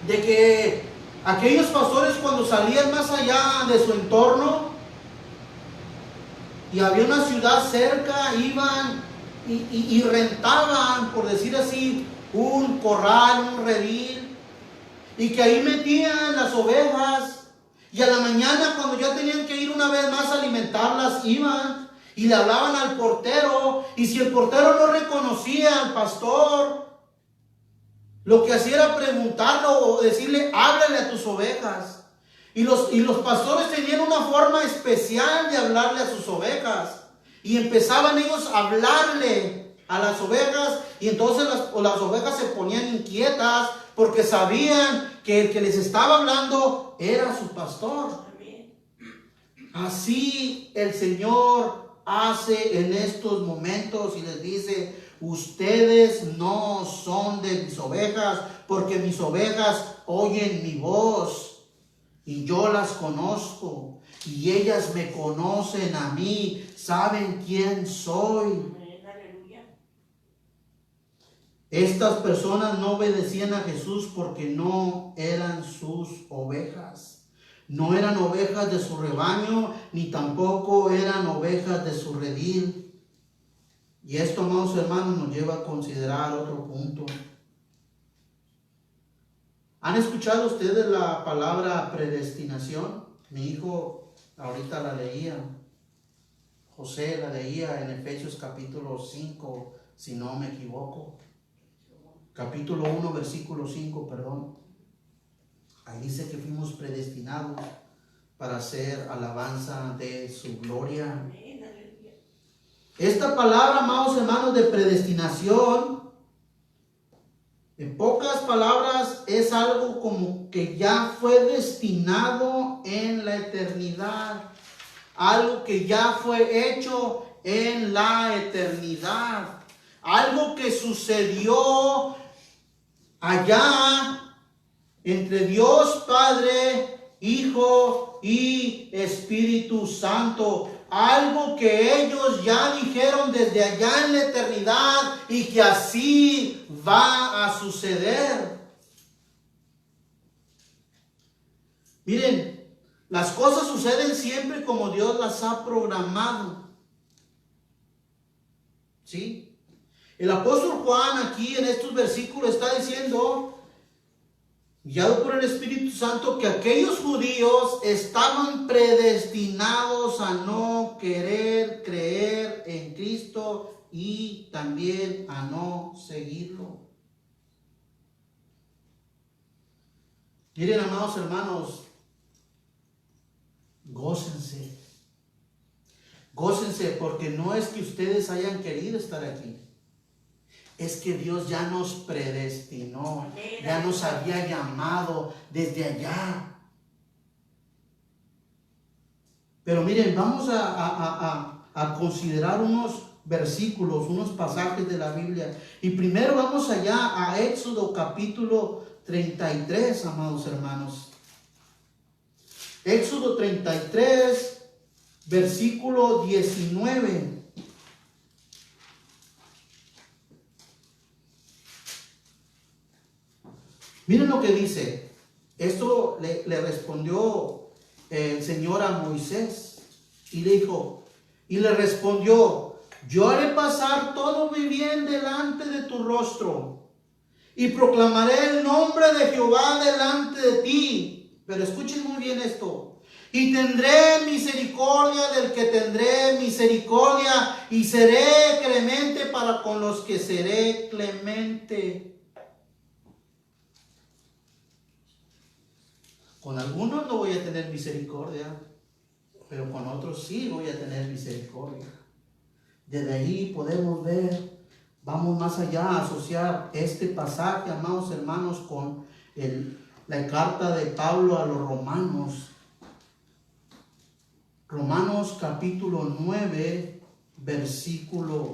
de que aquellos pastores, cuando salían más allá de su entorno y había una ciudad cerca, iban y rentaban, por decir así, un corral, un redil, y que ahí metían las ovejas, y a la mañana, cuando ya tenían que ir una vez más a alimentarlas, iban y le hablaban al portero, y si el portero no reconocía al pastor, lo que hacía era preguntarlo o decirle: háblale a tus ovejas. Y los pastores tenían una forma especial de hablarle a sus ovejas, y empezaban ellos a hablarle a las ovejas, y entonces las ovejas se ponían inquietas porque sabían que el que les estaba hablando era su pastor. Así el Señor hace en estos momentos y les dice: ustedes no son de mis ovejas, porque mis ovejas oyen mi voz y yo las conozco, y ellas me conocen a mí, saben quién soy. Estas personas no obedecían a Jesús porque no eran sus ovejas. No eran ovejas de su rebaño, ni tampoco eran ovejas de su redil. Y esto, amados hermanos, nos lleva a considerar otro punto. ¿Han escuchado ustedes la palabra predestinación? Mi hijo ahorita la leía. José la leía en Efesios capítulo 5, si no me equivoco. Capítulo 1, versículo 5, perdón. Ahí dice que fuimos predestinados para hacer alabanza de su gloria. Amén, aleluya. Esta palabra, amados hermanos, de predestinación, en pocas palabras, es algo como que ya fue destinado en la eternidad. Algo que ya fue hecho en la eternidad. Algo que sucedió allá entre Dios Padre, Hijo y Espíritu Santo. Algo que ellos ya dijeron desde allá en la eternidad y que así va a suceder. Miren, las cosas suceden siempre como Dios las ha programado. ¿Sí? El apóstol Juan aquí en estos versículos está diciendo, guiado por el Espíritu Santo, que aquellos judíos estaban predestinados a no querer creer en Cristo y también a no seguirlo. Miren, amados hermanos, gócense. Gócense porque no es que ustedes hayan querido estar aquí. Es que Dios ya nos predestinó, ya nos había llamado desde allá. Pero miren, vamos a considerar unos versículos, unos pasajes de la Biblia. Y primero vamos allá a Éxodo capítulo 33, amados hermanos. Éxodo 33, versículo 19. Miren lo que dice. Esto le respondió el Señor a Moisés y le dijo, y le respondió, yo haré pasar todo mi bien delante de tu rostro y proclamaré el nombre de Jehová delante de ti. Pero escuchen muy bien esto. Y tendré misericordia del que tendré misericordia y seré clemente para con los que seré clemente. Con algunos no voy a tener misericordia, pero con otros sí voy a tener misericordia. Desde ahí podemos ver, vamos más allá a asociar este pasaje, amados hermanos, con la carta de Pablo a los romanos. Romanos capítulo 9, versículo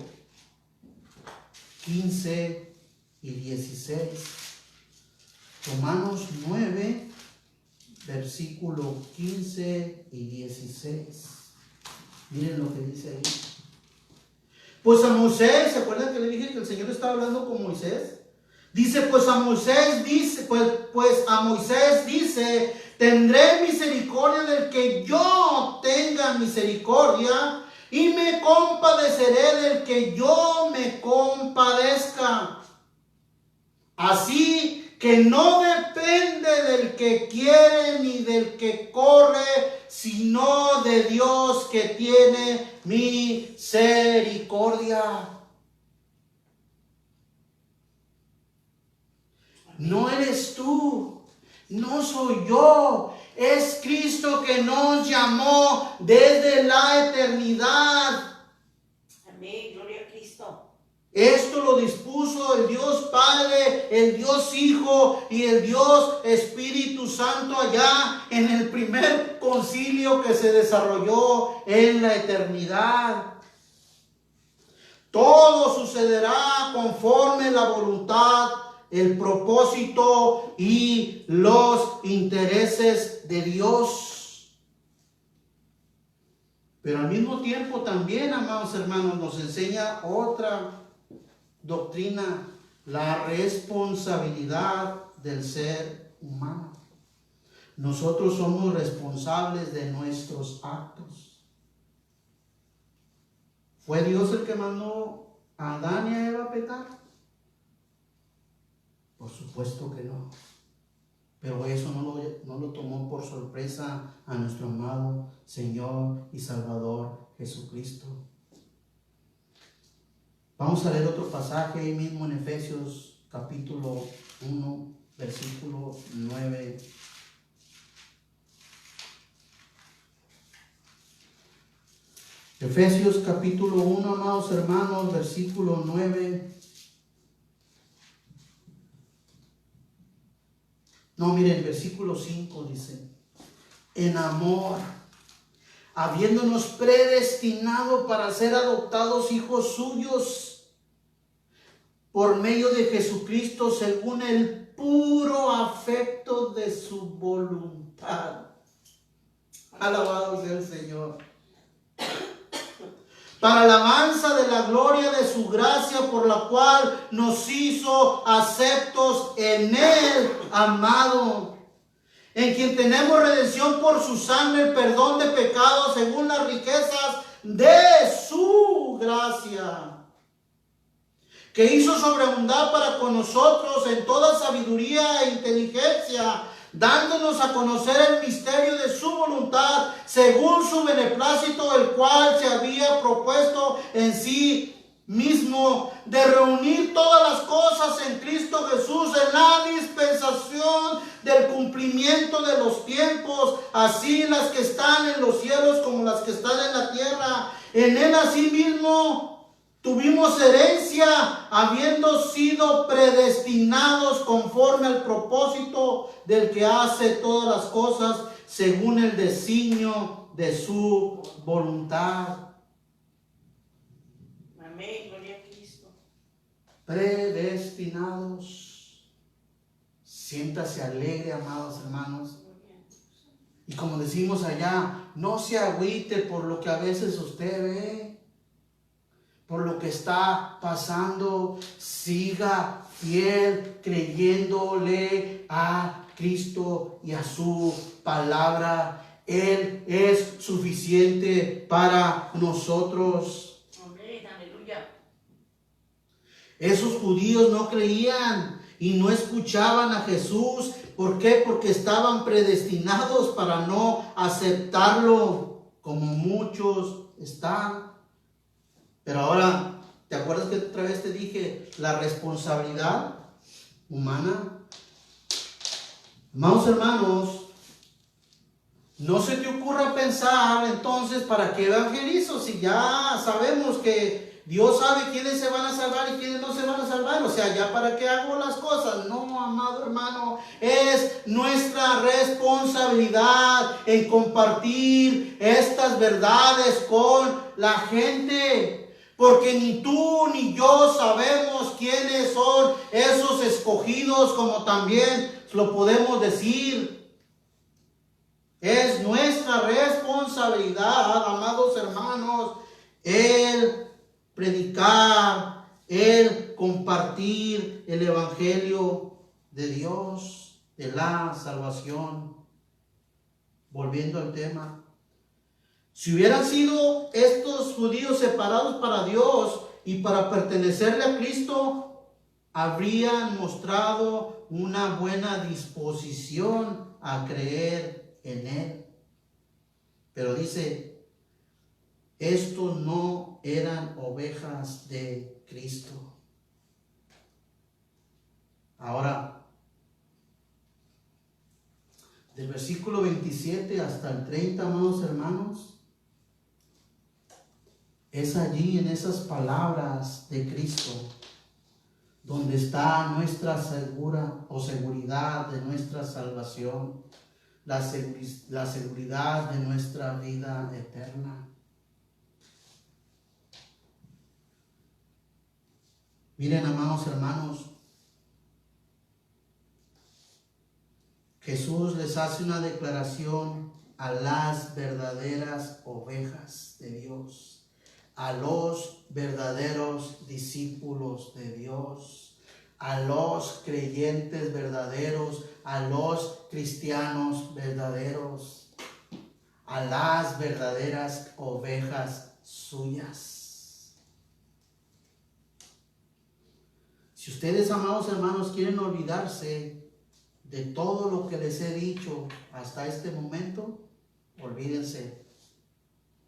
15 y 16. Romanos 9, versículo 15 y 16. Miren lo que dice ahí. Pues a Moisés, ¿se acuerdan que le dije que el Señor estaba hablando con Moisés? Dice, pues a Moisés dice, tendré misericordia del que yo tenga misericordia y me compadeceré del que yo me compadezca. Así que no depende del que quiere ni del que corre, sino de Dios que tiene misericordia. No eres tú, no soy yo, es Cristo que nos llamó desde la eternidad. Amén, gloria a Cristo. Esto lo dispuso el Dios Padre, el Dios Hijo y el Dios Espíritu Santo allá en el primer concilio que se desarrolló en la eternidad. Todo sucederá conforme la voluntad, el propósito y los intereses de Dios. Pero al mismo tiempo también, amados hermanos, nos enseña otra doctrina la responsabilidad del ser humano. Nosotros somos responsables de nuestros actos. ¿Fue Dios el que mandó a Adán y a Eva a pecar? Por supuesto que no. Pero eso no lo tomó por sorpresa a nuestro amado Señor y Salvador Jesucristo. Vamos a leer otro pasaje ahí mismo en Efesios capítulo 1, versículo 9. Efesios capítulo 1, amados hermanos, versículo 9. No, miren, versículo 5 dice: en amor, habiéndonos predestinado para ser adoptados hijos suyos por medio de Jesucristo, según el puro afecto de su voluntad. Alabado sea el Señor. Para alabanza de la gloria de su gracia, por la cual nos hizo aceptos en Él, amado, en quien tenemos redención por su sangre, el perdón de pecados según las riquezas de su gracia, que hizo sobreabundar para con nosotros en toda sabiduría e inteligencia, dándonos a conocer el misterio de su voluntad, según su beneplácito, el cual se había propuesto en sí mismo, de reunir todas las cosas en Cristo Jesús, en la dispensación del cumplimiento de los tiempos, así las que están en los cielos como las que están en la tierra. En Él asimismo tuvimos herencia, habiendo sido predestinados conforme al propósito del que hace todas las cosas según el designio de su voluntad. Amén, gloria a Cristo. Predestinados. Siéntase alegre, amados hermanos. Y como decimos allá, no se agüite por lo que a veces usted ve, por lo que está pasando. Siga fiel, creyéndole a Cristo y a su palabra. Él es suficiente para nosotros. Amén, aleluya. Esos judíos no creían y no escuchaban a Jesús. ¿Por qué? Porque estaban predestinados para no aceptarlo, como muchos están. Pero ahora, ¿te acuerdas que otra vez te dije la responsabilidad humana? Amados hermanos, no se te ocurra pensar entonces para qué evangelizo, si ya sabemos que Dios sabe quiénes se van a salvar y quiénes no se van a salvar. O sea, ya para qué hago las cosas. No, amado hermano, es nuestra responsabilidad en compartir estas verdades con la gente. Porque ni tú ni yo sabemos quiénes son esos escogidos, como también lo podemos decir. Es nuestra responsabilidad, amados hermanos, el predicar, el compartir el evangelio de Dios, de la salvación. Volviendo al tema. Si hubieran sido estos judíos separados para Dios y para pertenecerle a Cristo, habrían mostrado una buena disposición a creer en Él. Pero dice, estos no eran ovejas de Cristo. Ahora, del versículo 27 hasta el 30, amados hermanos, es allí en esas palabras de Cristo donde está nuestra seguridad de nuestra salvación, la seguridad de nuestra vida eterna. Miren, amados hermanos, Jesús les hace una declaración a las verdaderas ovejas de Dios, a los verdaderos discípulos de Dios, a los creyentes verdaderos, a los cristianos verdaderos, a las verdaderas ovejas suyas. Si ustedes, amados hermanos, quieren olvidarse de todo lo que les he dicho hasta este momento, olvídense.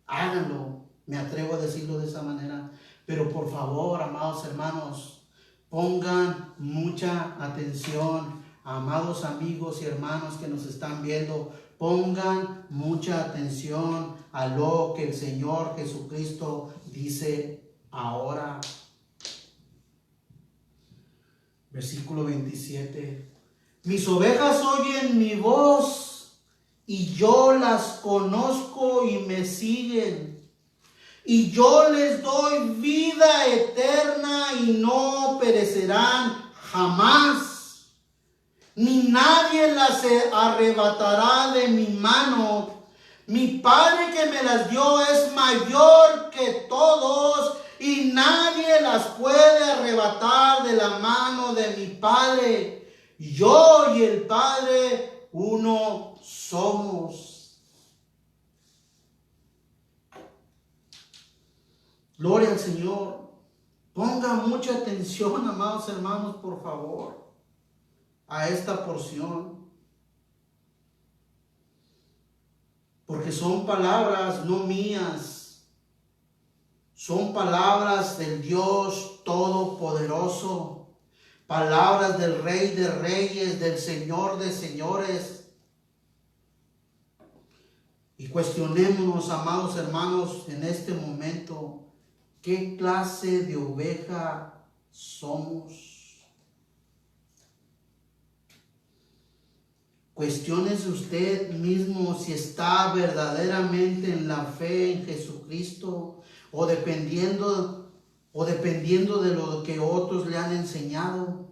Háganlo. Me atrevo a decirlo de esa manera. Pero por favor, amados hermanos, pongan mucha atención. Amados amigos y hermanos que nos están viendo, pongan mucha atención a lo que el Señor Jesucristo dice ahora. Versículo 27. Mis ovejas oyen mi voz y yo las conozco y me siguen. Y yo les doy vida eterna y no perecerán jamás. Ni nadie las arrebatará de mi mano. Mi Padre que me las dio es mayor que todos y nadie las puede arrebatar de la mano de mi Padre. Yo y el Padre uno somos. Gloria al Señor. Ponga mucha atención, amados hermanos, por favor, a esta porción. Porque son palabras no mías. Son palabras del Dios Todopoderoso. Palabras del Rey de Reyes, del Señor de Señores. Y cuestionémonos, amados hermanos, en este momento, ¿qué clase de oveja somos? Cuestiónese usted mismo si está verdaderamente en la fe en Jesucristo o dependiendo de lo que otros le han enseñado,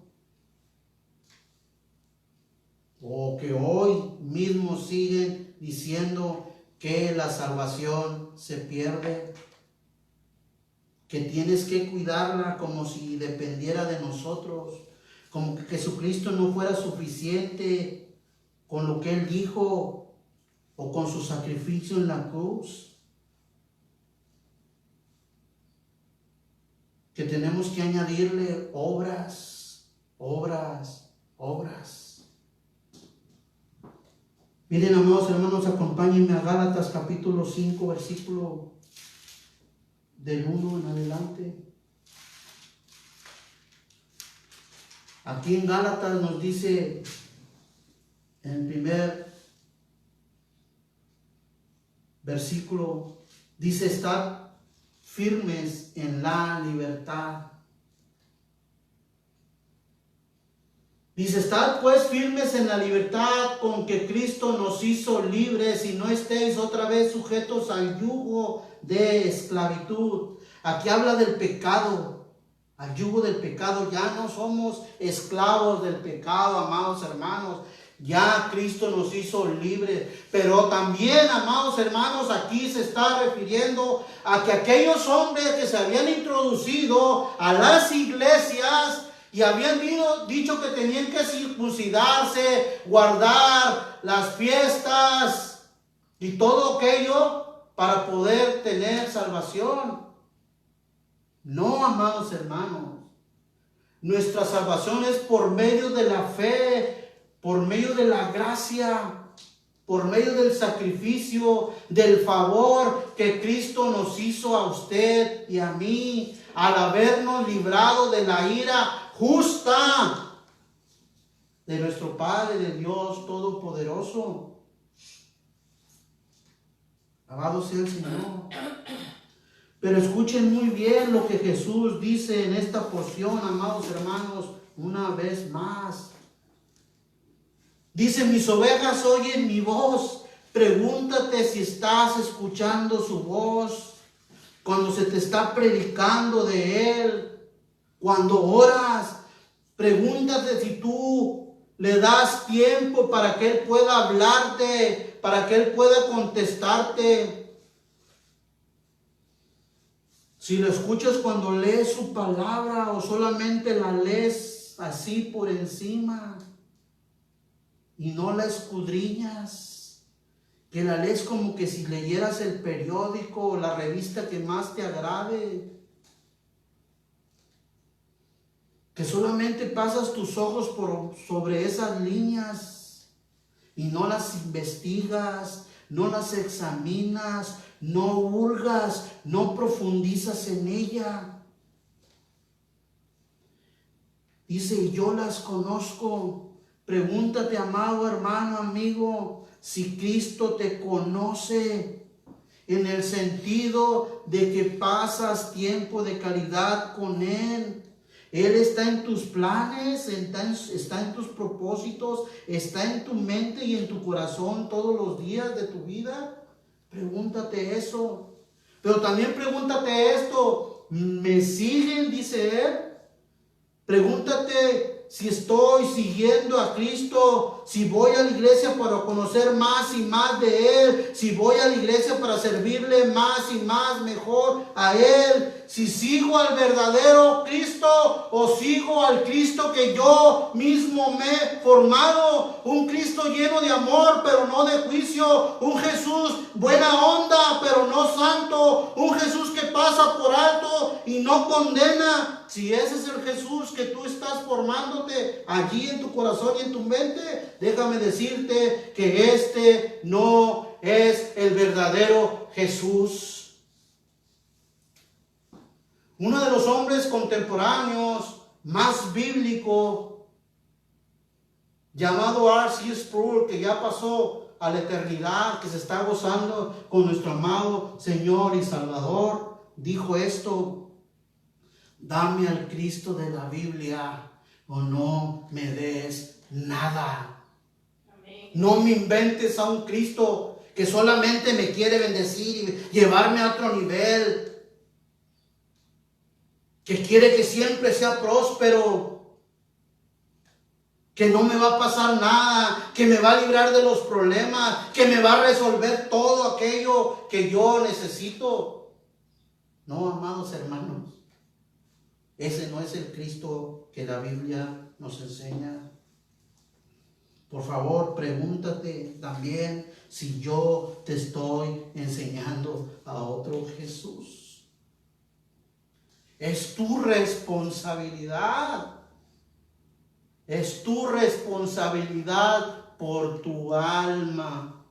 o que hoy mismo siguen diciendo que la salvación se pierde, que tienes que cuidarla como si dependiera de nosotros, como que Jesucristo no fuera suficiente con lo que Él dijo o con su sacrificio en la cruz, que tenemos que añadirle obras. Miren, amados hermanos, acompáñenme a Gálatas capítulo 5, versículo del 1 en adelante. Aquí en Gálatas nos dice, en el primer versículo, dice: estad firmes en la libertad. Dice: estad pues firmes en la libertad con que Cristo nos hizo libres, y no estéis otra vez sujetos al yugo de esclavitud. Aquí habla del pecado, al yugo del pecado. Ya no somos esclavos del pecado, amados hermanos. Ya Cristo nos hizo libres. Pero también, amados hermanos, aquí se está refiriendo a que aquellos hombres que se habían introducido a las iglesias y habían dicho que tenían que circuncidarse, guardar las fiestas y todo aquello para poder tener salvación. No, amados hermanos. Nuestra salvación es por medio de la fe, por medio de la gracia, por medio del sacrificio, del favor que Cristo nos hizo a usted y a mí, al habernos librado de la ira justa de nuestro Padre, de Dios Todopoderoso. Alabado sea el Señor. Pero escuchen muy bien lo que Jesús dice en esta porción, amados hermanos, una vez más. Dice: mis ovejas oyen mi voz. Pregúntate si estás escuchando su voz cuando se te está predicando de Él. Cuando oras, pregúntate si tú le das tiempo para que Él pueda hablarte, para que Él pueda contestarte. Si lo escuchas cuando lees su palabra o solamente la lees así por encima y no la escudriñas, que la lees como que si leyeras el periódico o la revista que más te agrade, que solamente pasas tus ojos sobre esas líneas y no las investigas, no las examinas, no hurgas, no profundizas en ella. Dice, yo las conozco. Pregúntate, amado hermano, amigo, si Cristo te conoce en el sentido de que pasas tiempo de calidad con Él. Él está en tus planes, está en tus propósitos, está en tu mente y en tu corazón todos los días de tu vida. Pregúntate eso. Pero también pregúntate esto, ¿me siguen? Dice Él. Pregúntate si estoy siguiendo a Cristo, si voy a la iglesia para conocer más y más de Él, si voy a la iglesia para servirle más y más mejor a Él, si sigo al verdadero Cristo o sigo al Cristo que yo mismo me he formado, un Cristo lleno de amor pero no de juicio, un Jesús buena onda pero no santo, un Jesús que pasa por alto y no condena. Si ese es el Jesús que tú estás formándote allí en tu corazón y en tu mente, déjame decirte que este no es el verdadero Jesús. Uno de los hombres contemporáneos más bíblico, llamado R.C. Sproul, que ya pasó a la eternidad, que se está gozando con nuestro amado Señor y Salvador, dijo esto: dame al Cristo de la Biblia o no me des nada. Amén. No me inventes a un Cristo que solamente me quiere bendecir y llevarme a otro nivel, que quiere que siempre sea próspero, que no me va a pasar nada, que me va a librar de los problemas, que me va a resolver todo aquello que yo necesito. No, amados hermanos, ese no es el Cristo que la Biblia nos enseña. Por favor, pregúntate también si yo te estoy enseñando a otro Jesús. Es tu responsabilidad. Es tu responsabilidad por tu alma.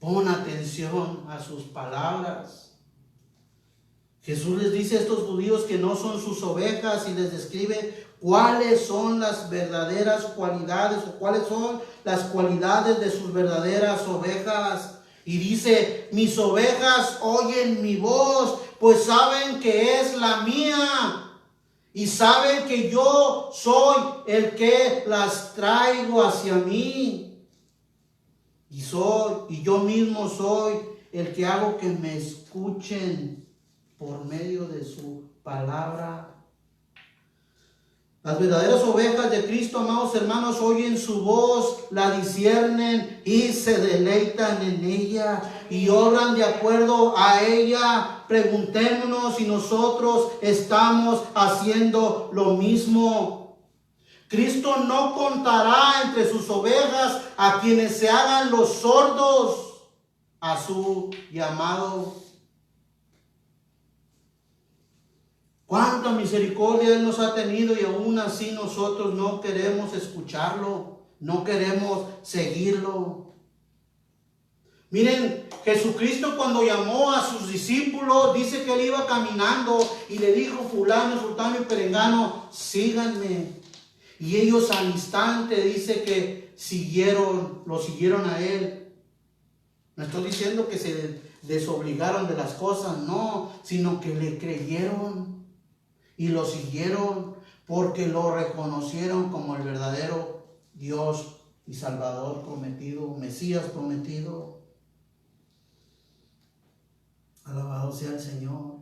Pon atención a sus palabras. Jesús les dice a estos judíos que no son sus ovejas y les describe cuáles son las verdaderas cualidades o cuáles son las cualidades de sus verdaderas ovejas. Y dice, mis ovejas oyen mi voz, pues saben que es la mía y saben que yo soy el que las traigo hacia mí. Y yo mismo soy el que hago que me escuchen por medio de su palabra. Las verdaderas ovejas de Cristo, amados hermanos, oyen su voz, la disciernen y se deleitan en ella y obran de acuerdo a ella. Preguntémonos si nosotros estamos haciendo lo mismo. Cristo no contará entre sus ovejas a quienes se hagan los sordos a su llamado. Cuánta misericordia Él nos ha tenido y aún así nosotros no queremos escucharlo, no queremos seguirlo. Miren, Jesucristo cuando llamó a sus discípulos, dice que Él iba caminando y le dijo fulano, sultano y perengano, síganme. Y ellos al instante dice que lo siguieron a Él. No estoy diciendo que se desobligaron de las cosas, no, sino que le creyeron. Y lo siguieron porque lo reconocieron como el verdadero Dios y Salvador prometido, Mesías prometido. Alabado sea el Señor.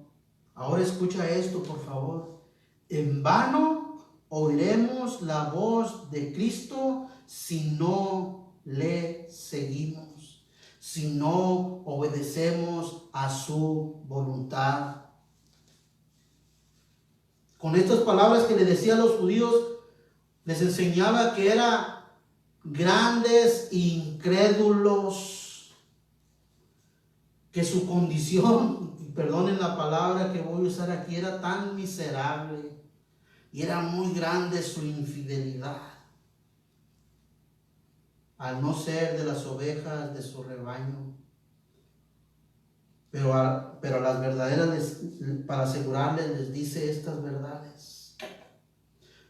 Ahora escucha esto, por favor. En vano oiremos la voz de Cristo si no le seguimos, si no obedecemos a su voluntad. Con estas palabras que le decía a los judíos, les enseñaba que eran grandes e incrédulos, que su condición, perdonen la palabra que voy a usar aquí, era tan miserable y era muy grande su infidelidad al no ser de las ovejas de su rebaño. Pero a las verdaderas, para asegurarles, les dice estas verdades.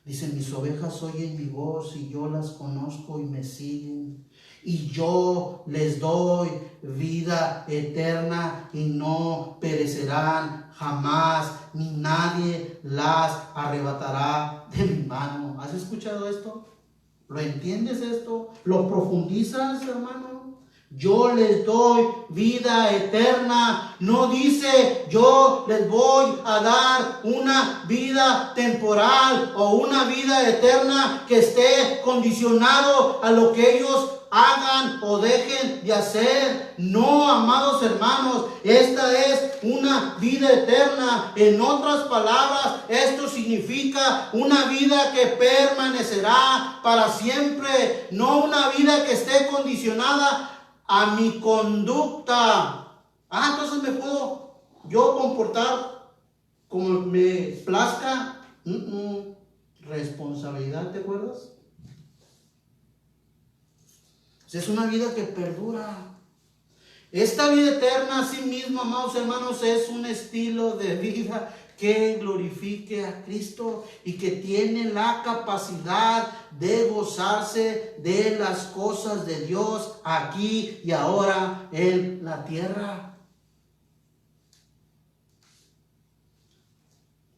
Dice: mis ovejas oyen mi voz y yo las conozco y me siguen. Y yo les doy vida eterna y no perecerán jamás, ni nadie las arrebatará de mi mano. ¿Has escuchado esto? ¿Lo entiendes esto? ¿Lo profundizas, hermano? Yo les doy vida eterna. No dice yo les voy a dar una vida temporal o una vida eterna que esté condicionado a lo que ellos hagan o dejen de hacer. No, amados hermanos, esta es una vida eterna. En otras palabras, esto significa una vida que permanecerá para siempre, no una vida que esté condicionada a mi conducta. Entonces me puedo yo comportar como me plazca. Responsabilidad, ¿te acuerdas? Es una vida que perdura. Esta vida eterna, así mismo, amados hermanos, es un estilo de vida que glorifique a Cristo y que tiene la capacidad de gozarse de las cosas de Dios aquí y ahora en la tierra.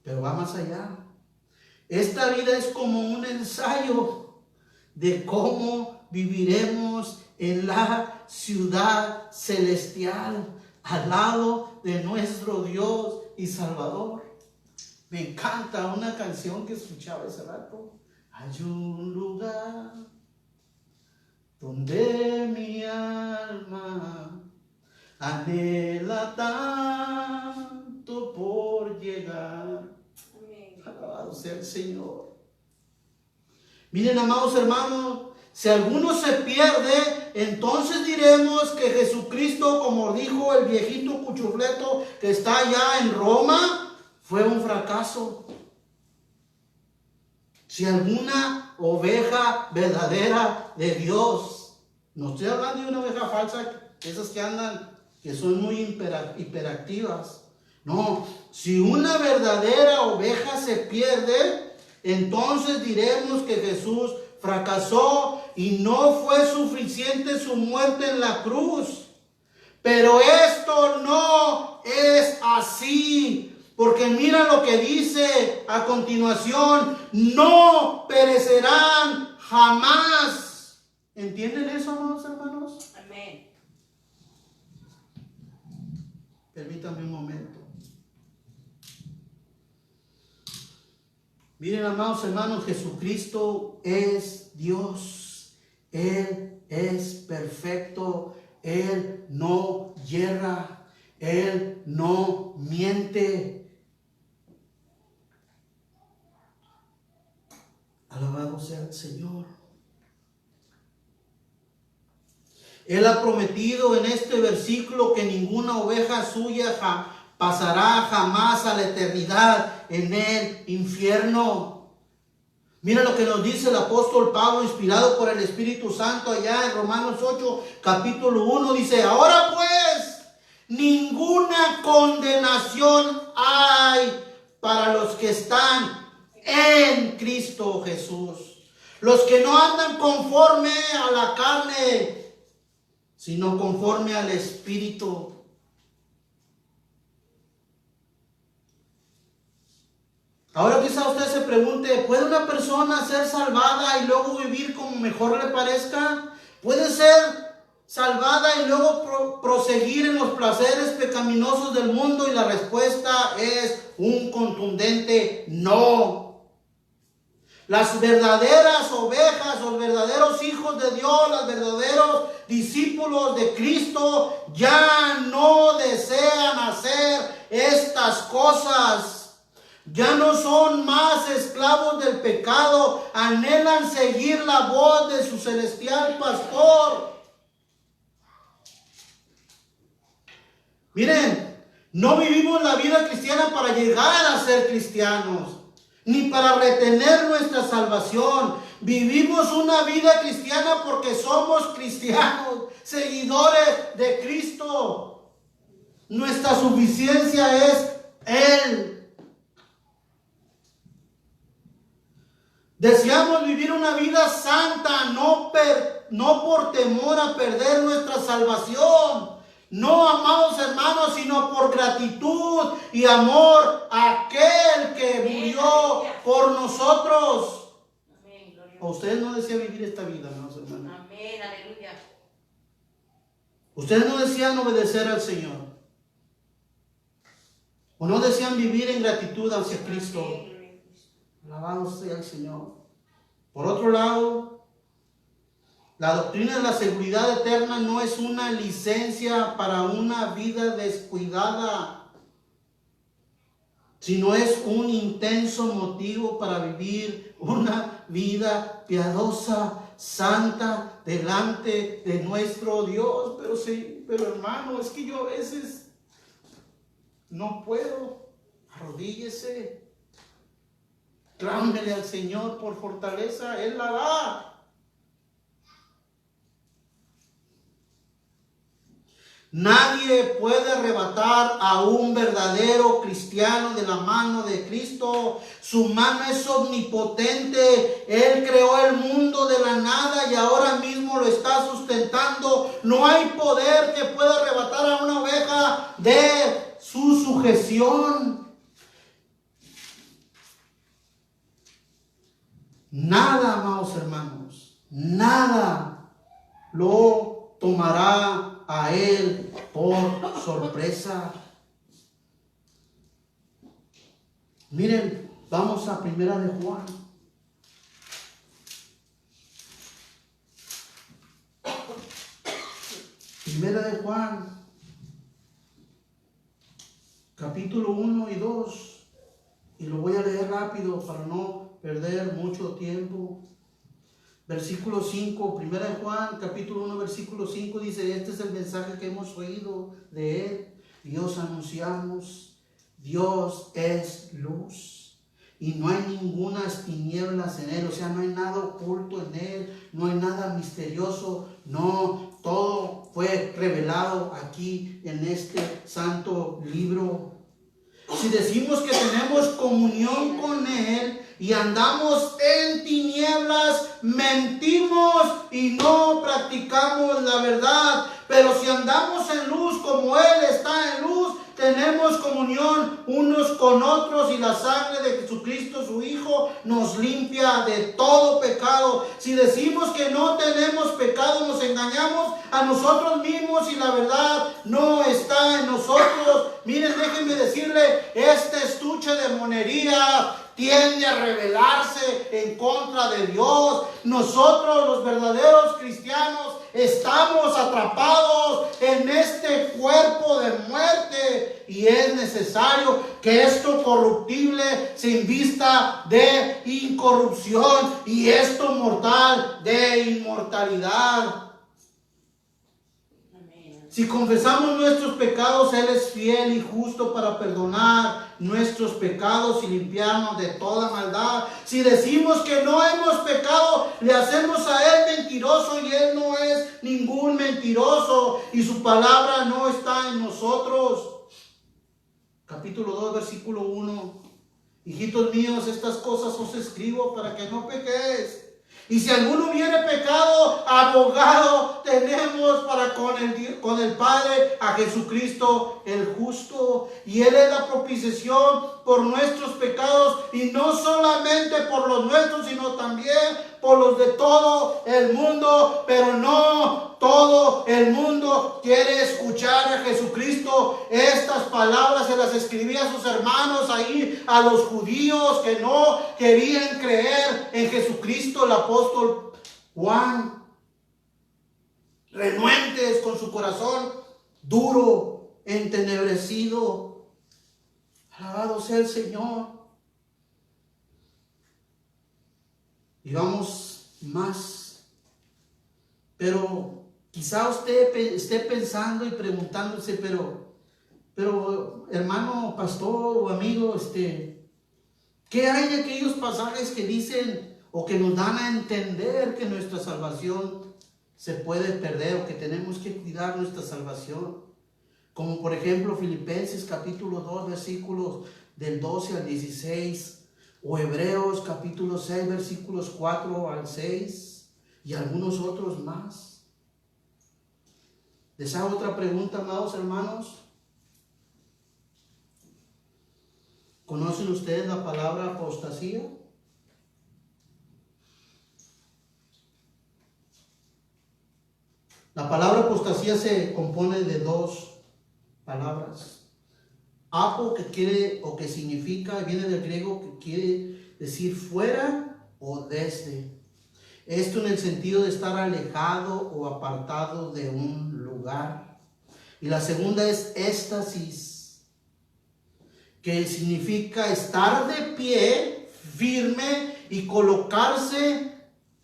Pero va más allá. Esta vida es como un ensayo de cómo viviremos en la ciudad celestial al lado de nuestro Dios y Salvador. Me encanta una canción que escuchaba hace rato. Hay un lugar donde mi alma anhela tanto por llegar. Alabado sea el Señor. Miren, amados hermanos, si alguno se pierde, entonces diremos que Jesucristo, como dijo el viejito cuchufleto que está allá en Roma, fue un fracaso. Si alguna oveja verdadera de Dios, no estoy hablando de una oveja falsa, esas que andan, que son muy hiperactivas. No, si una verdadera oveja se pierde, entonces diremos que Jesús fracasó y no fue suficiente su muerte en la cruz. Pero esto no es así, porque mira lo que dice a continuación: no perecerán jamás. ¿Entienden eso, amados hermanos? Amén. Permítanme un momento. Miren, amados hermanos, Jesucristo es Dios. Él es perfecto. Él no yerra. Él no miente. Alabado sea el Señor. Él ha prometido en este versículo que ninguna oveja suya pasará jamás a la eternidad en el infierno. Mira lo que nos dice el apóstol Pablo, inspirado por el Espíritu Santo, allá en Romanos 8, capítulo 1. Dice: ahora pues, ninguna condenación hay para los que están en Cristo Jesús. Los que no andan conforme a la carne, sino conforme al Espíritu. Ahora quizá usted se pregunte: ¿puede una persona ser salvada y luego vivir como mejor le parezca? ¿Puede ser salvada y luego proseguir en los placeres pecaminosos del mundo? Y la respuesta es un contundente no. Las verdaderas ovejas, los verdaderos hijos de Dios, los verdaderos discípulos de Cristo ya no desean hacer estas cosas. Ya no son más esclavos del pecado, anhelan seguir la voz de su celestial pastor. Miren, no vivimos la vida cristiana para llegar a ser cristianos, ni para retener nuestra salvación. Vivimos una vida cristiana porque somos cristianos, seguidores de Cristo. Nuestra suficiencia es Él. Deseamos vivir una vida santa, no por temor a perder nuestra salvación. No, amados hermanos, sino por gratitud y amor a aquel que murió por nosotros. Amén, gloria. ¿A ustedes no desean vivir esta vida, amados hermanos? Amén, aleluya. ¿Ustedes no desean obedecer al Señor? ¿O no desean vivir en gratitud hacia Cristo? Amén, gloria a Cristo. Alabado sea el Señor. Por otro lado, la doctrina de la seguridad eterna no es una licencia para una vida descuidada, sino es un intenso motivo para vivir una vida piadosa, santa, delante de nuestro Dios. Pero sí, pero hermano, es que yo a veces no puedo. Arrodíllese. Clámele al Señor por fortaleza, Él la da. Nadie puede arrebatar a un verdadero cristiano de la mano de Cristo. Su mano es omnipotente. Él creó el mundo de la nada y ahora mismo lo está sustentando. No hay poder que pueda arrebatar a una oveja de su sujeción. Nada, amados hermanos, nada lo tomará a Él por sorpresa. Miren, vamos a Primera de Juan. Primera de Juan, capítulo 1 y 2. Y lo voy a leer rápido para no perder mucho tiempo. Versículo 5, Primera de Juan, capítulo 1, versículo 5 dice: este es el mensaje que hemos oído de Él y os anunciamos. Dios es luz y no hay ningunas tinieblas en Él. O sea, no hay nada oculto en Él, no hay nada misterioso. No, todo fue revelado aquí en este santo libro. Si decimos que tenemos comunión con Él y andamos en tinieblas, mentimos y no practicamos la verdad. Pero si andamos en luz como Él está en luz, tenemos comunión unos con otros y la sangre de Jesucristo, su Hijo, nos limpia de todo pecado. Si decimos que no tenemos pecado, nos engañamos a nosotros mismos y la verdad no está en nosotros. Miren, déjenme decirle, este estuche de monería tiende a rebelarse en contra de Dios. Nosotros, los verdaderos cristianos, estamos atrapados en este cuerpo de muerte y es necesario que esto corruptible se invista de incorrupción y esto mortal de inmortalidad. Si confesamos nuestros pecados, Él es fiel y justo para perdonar nuestros pecados y limpiarnos de toda maldad. Si decimos que no hemos pecado, le hacemos a Él mentiroso y Él no es ningún mentiroso y su palabra no está en nosotros. Capítulo 2, versículo 1. Hijitos míos, estas cosas os escribo para que no pequéis. Y si alguno hubiere pecado, abogado tenemos para con el Padre a Jesucristo el justo. Y Él es la propiciación por nuestros pecados. Y no solamente por los nuestros, sino también por los de todo el mundo. Pero no todo el mundo quiere escuchar a Jesucristo. Estas palabras se las escribía a sus hermanos ahí, a los judíos que no querían creer en Jesucristo. El apóstol Juan, renuentes con su corazón duro, entenebrecido. Alabado sea el Señor. y vamos más. Pero quizá usted esté pensando y preguntándose, pero hermano, pastor o amigo, ¿qué hay de aquellos pasajes que dicen o que nos dan a entender que nuestra salvación se puede perder o que tenemos que cuidar nuestra salvación? Como por ejemplo Filipenses capítulo 2 versículos del 12 al 16, o Hebreos capítulo 6 versículos 4 al 6 y algunos otros más. ¿Les hago otra pregunta, amados hermanos? ¿Conocen ustedes la palabra apostasía? La palabra apostasía se compone de dos palabras. Apo, que quiere o que significa, viene del griego que quiere decir fuera o desde. Esto en el sentido de estar alejado o apartado de un lugar. Y la segunda es éstasis, que significa estar de pie, firme y colocarse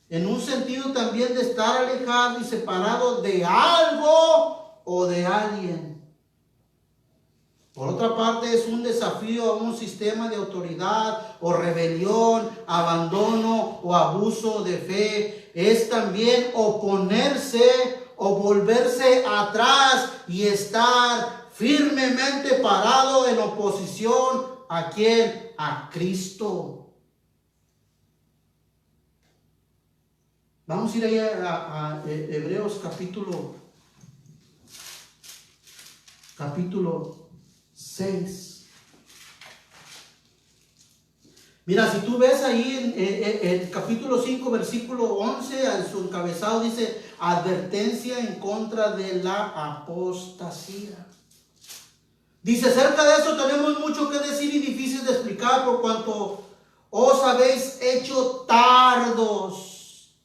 en un sentido también de estar alejado y separado de algo o de alguien. Por otra parte, es un desafío a un sistema de autoridad o rebelión, abandono o abuso de fe. Es también oponerse o volverse atrás y estar firmemente parado en oposición ¿a quién? A Cristo. Vamos a ir ahí a Hebreos capítulo 6. Mira, si tú ves ahí en el capítulo 5, versículo 11, en su encabezado dice advertencia en contra de la apostasía. Dice, acerca de eso tenemos mucho que decir y difícil de explicar, por cuanto os habéis hecho tardos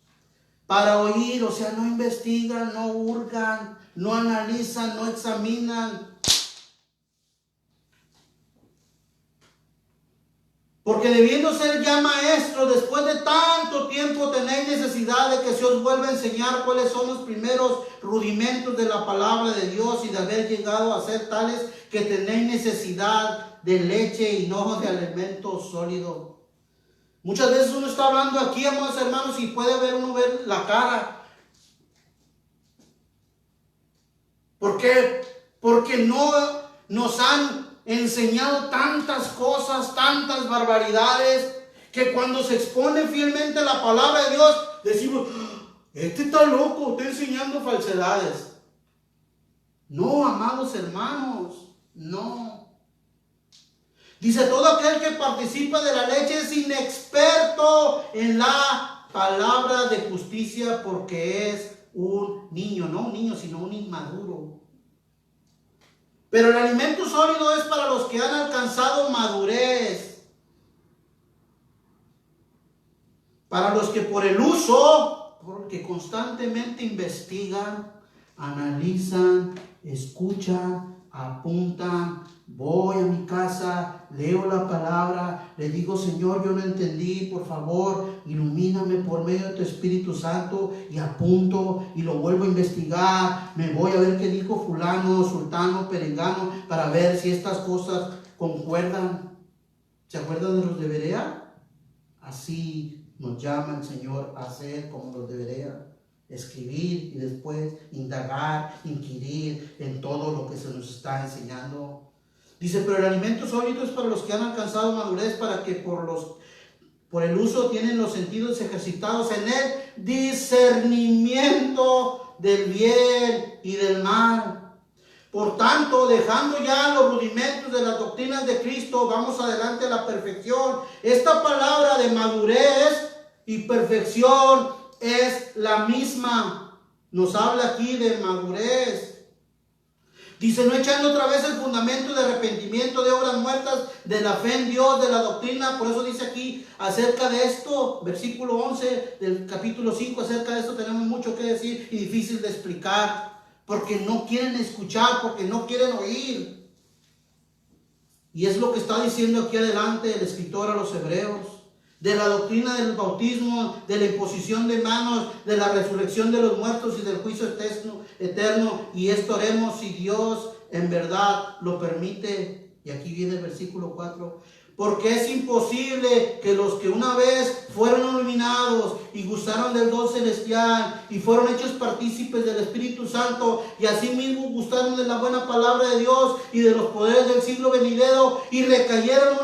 para oír, o sea, no investigan, no hurgan, no analizan, no examinan. Porque debiendo ser ya maestros, después de tanto tiempo tenéis necesidad de que se os vuelva a enseñar cuáles son los primeros rudimentos de la palabra de Dios, y de haber llegado a ser tales que tenéis necesidad de leche y no de alimento sólido. Muchas veces uno está hablando aquí, amados hermanos, y puede uno ver la cara. ¿Por qué? Porque no nos han enseñado tantas cosas, tantas barbaridades, que cuando se expone fielmente la palabra de Dios, decimos, este está loco, está enseñando falsedades. No, amados hermanos, no. Dice, todo aquel que participa de la leche es inexperto en la palabra de justicia, porque es un niño, no un niño, sino un inmaduro. Pero el alimento sólido es para los que han alcanzado madurez, para los que por el uso, porque constantemente investigan, analizan, escuchan, apuntan. Voy a mi casa, leo la palabra, le digo, Señor, yo no entendí, por favor, ilumíname por medio de tu Espíritu Santo, y apunto y lo vuelvo a investigar. Me voy a ver qué dijo fulano, sultano, perengano, para ver si estas cosas concuerdan. ¿Se acuerdan de los de Berea? Así nos llama el Señor a ser como los de Berea. Escribir y después indagar, inquirir en todo lo que se nos está enseñando. Dice, pero el alimento sólido es para los que han alcanzado madurez, para que por el uso tienen los sentidos ejercitados en el discernimiento del bien y del mal. Por tanto, dejando ya los rudimentos de las doctrinas de Cristo, vamos adelante a la perfección. Esta palabra de madurez y perfección es la misma. Nos habla aquí de madurez. Dice, no echando otra vez el fundamento de arrepentimiento, de obras muertas, de la fe en Dios, de la doctrina. Por eso dice aquí acerca de esto, versículo 11 del capítulo 5, acerca de esto tenemos mucho que decir y difícil de explicar, porque no quieren escuchar, porque no quieren oír. Y es lo que está diciendo aquí adelante el escritor a los hebreos. de la doctrina del bautismo, de la imposición de manos, de la resurrección de los muertos y del juicio eterno. Y esto haremos si Dios en verdad lo permite. Y aquí viene el versículo 4. Porque es imposible que los que una vez fueron iluminados y gustaron del don celestial y fueron hechos partícipes del Espíritu Santo y asimismo gustaron de la buena palabra de Dios y de los poderes del siglo venidero y recayeron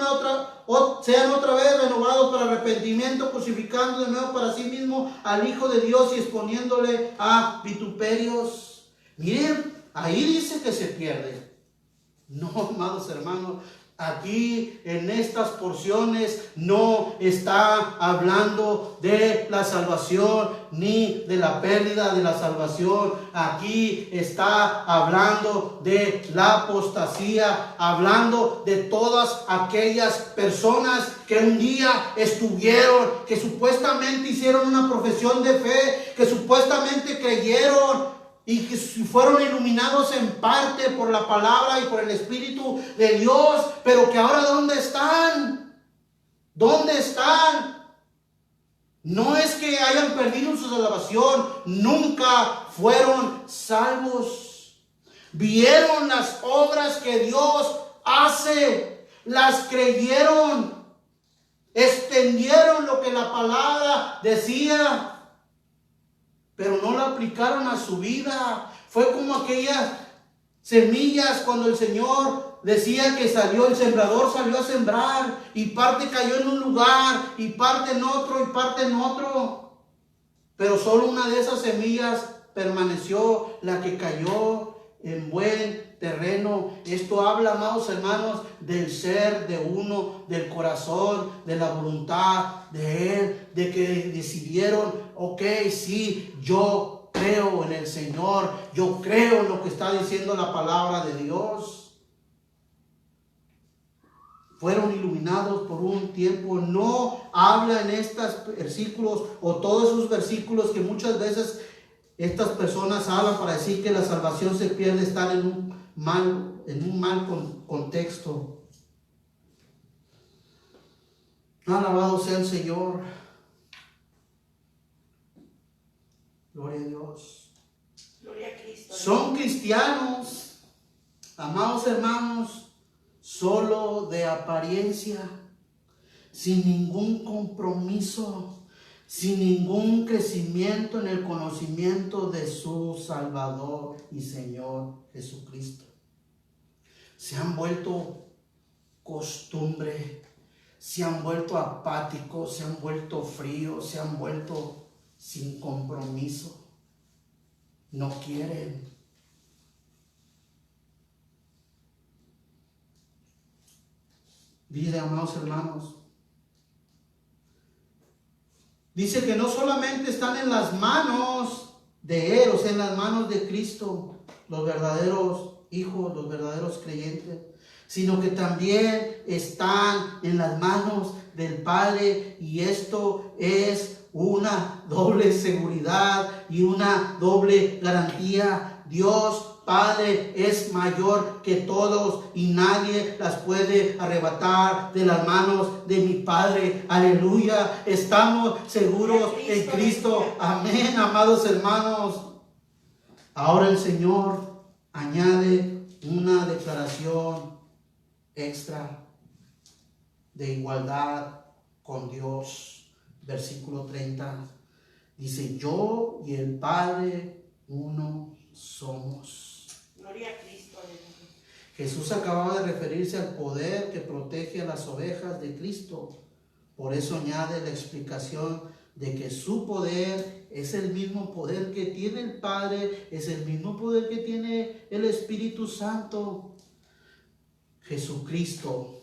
sean otra vez renovados para arrepentimiento, crucificando de nuevo para sí mismo al Hijo de Dios y exponiéndole a vituperios. Miren, ahí dice que se pierde. No, amados hermanos, aquí en estas porciones no está hablando de la salvación ni de la pérdida de la salvación. Aquí está hablando de la apostasía, hablando de todas aquellas personas que un día estuvieron, que supuestamente hicieron una profesión de fe, que supuestamente creyeron y que fueron iluminados en parte por la palabra y por el Espíritu de Dios, pero que ahora ¿dónde están? ¿Dónde están? No es que hayan perdido su salvación, nunca fueron salvos. Vieron las obras que Dios hace, las creyeron, extendieron lo que la palabra decía, pero no la aplicaron a su vida. Fue como aquellas semillas cuando el Señor decía que el sembrador salió a sembrar y parte cayó en un lugar y parte en otro y parte en otro, pero solo una de esas semillas permaneció, la que cayó en buen terreno. Esto habla, amados hermanos, del ser de uno, del corazón, de la voluntad de Él, de que decidieron, ok, sí, yo creo en el Señor, yo creo en lo que está diciendo la palabra de Dios. Fueron iluminados por un tiempo. No habla en estos versículos o todos esos versículos que muchas veces estas personas hablan para decir que la salvación se pierde, están en un mal contexto. Alabado sea el Señor. Gloria a Dios. Gloria a Cristo. Son cristianos, amados hermanos, solo de apariencia, sin ningún compromiso, sin ningún crecimiento en el conocimiento de su Salvador y Señor Jesucristo. Se han vuelto costumbre, se han vuelto apáticos, se han vuelto fríos, se han vuelto sin compromiso. No quieren. Dice, amados hermanos, dice que no solamente están en las manos de Él, o sea, en las manos de Cristo, los verdaderos hijos, los verdaderos creyentes, sino que también están en las manos del Padre, y esto es una doble seguridad y una doble garantía. Dios Padre es mayor que todos y nadie las puede arrebatar de las manos de mi Padre. Aleluya. Estamos seguros en Cristo. Amén, amados hermanos. Ahora el Señor añade una declaración extra de igualdad con Dios. Versículo 30. Dice, yo y el Padre uno somos. Gloria a Cristo. Aleluya. Jesús acababa de referirse al poder que protege a las ovejas de Cristo. Por eso añade la explicación de que su poder es el mismo poder que tiene el Padre, es el mismo poder que tiene el Espíritu Santo. Jesucristo,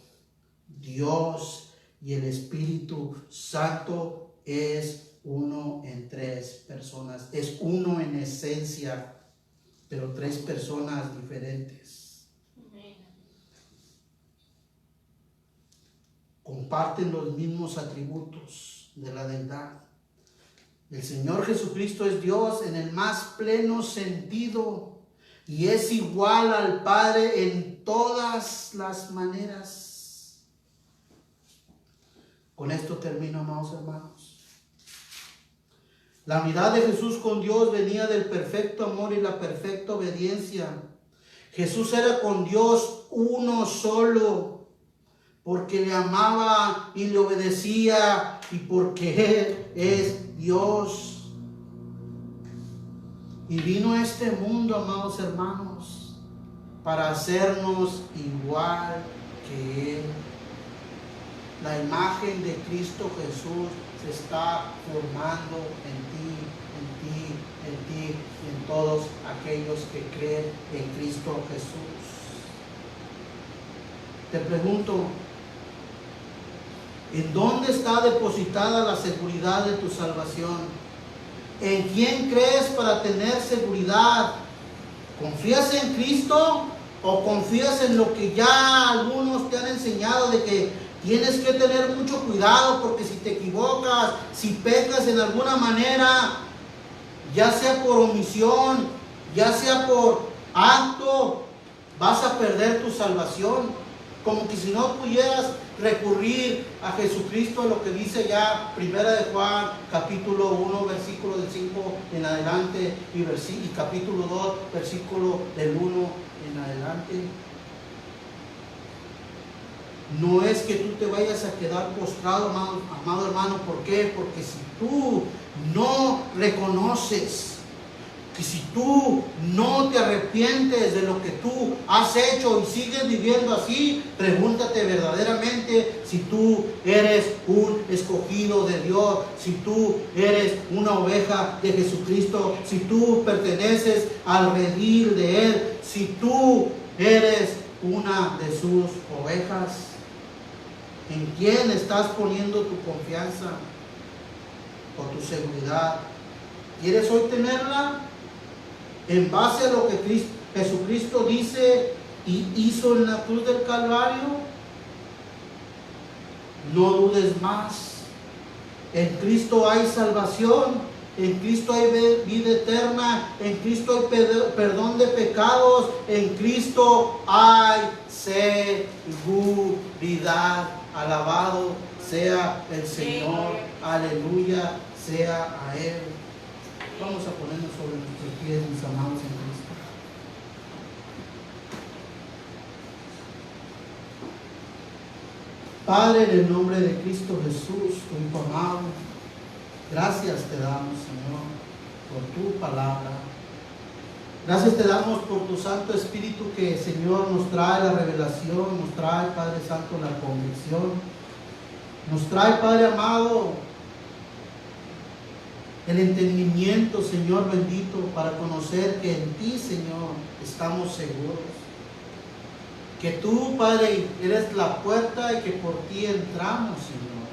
Dios y el Espíritu Santo es uno en tres personas. Es uno en esencia, pero tres personas diferentes. Amén. Comparten los mismos atributos de la deidad. El Señor Jesucristo es Dios en el más pleno sentido y es igual al Padre en todas las maneras. Con esto termino, amados hermanos. La unidad de Jesús con Dios venía del perfecto amor y la perfecta obediencia. Jesús era con Dios uno solo, porque le amaba y le obedecía y porque Él es Dios. Y vino a este mundo, amados hermanos, para hacernos igual que Él. La imagen de Cristo Jesús se está formando en ti y en todos aquellos que creen en Cristo Jesús. Te pregunto, ¿en dónde está depositada la seguridad de tu salvación? ¿En quién crees para tener seguridad? ¿Confías en Cristo o confías en lo que ya algunos te han enseñado de que tienes que tener mucho cuidado porque si te equivocas, si pecas en alguna manera, ya sea por omisión, ya sea por acto, vas a perder tu salvación? Como que si no pudieras recurrir a Jesucristo, lo que dice ya Primera de Juan, capítulo 1, versículo del 5 en adelante, y capítulo 2, versículo del 1 en adelante. No es que tú te vayas a quedar postrado, amado hermano. ¿Por qué? Porque si tú no reconoces, que si tú no te arrepientes de lo que tú has hecho y sigues viviendo así, pregúntate verdaderamente si tú eres un escogido de Dios, si tú eres una oveja de Jesucristo, si tú perteneces al redil de Él, si tú eres una de sus ovejas. ¿En quién estás poniendo tu confianza o tu seguridad? ¿Quieres hoy tenerla? En base a lo que Jesucristo dice y hizo en la cruz del Calvario, no dudes más. En Cristo hay salvación, en Cristo hay vida eterna, en Cristo hay perdón de pecados, en Cristo hay seguridad. Alabado sea el Señor, aleluya sea a Él. Vamos a ponernos sobre nuestros pies, mis amados en Cristo. Padre, en el nombre de Cristo Jesús, tu Hijo amado, gracias te damos, Señor, por tu palabra. Gracias te damos por tu Santo Espíritu que, Señor, nos trae la revelación, nos trae, Padre Santo, la convicción. Nos trae, Padre amado, el entendimiento, Señor bendito, para conocer que en ti, Señor, estamos seguros. Que tú, Padre, eres la puerta y que por ti entramos, Señor.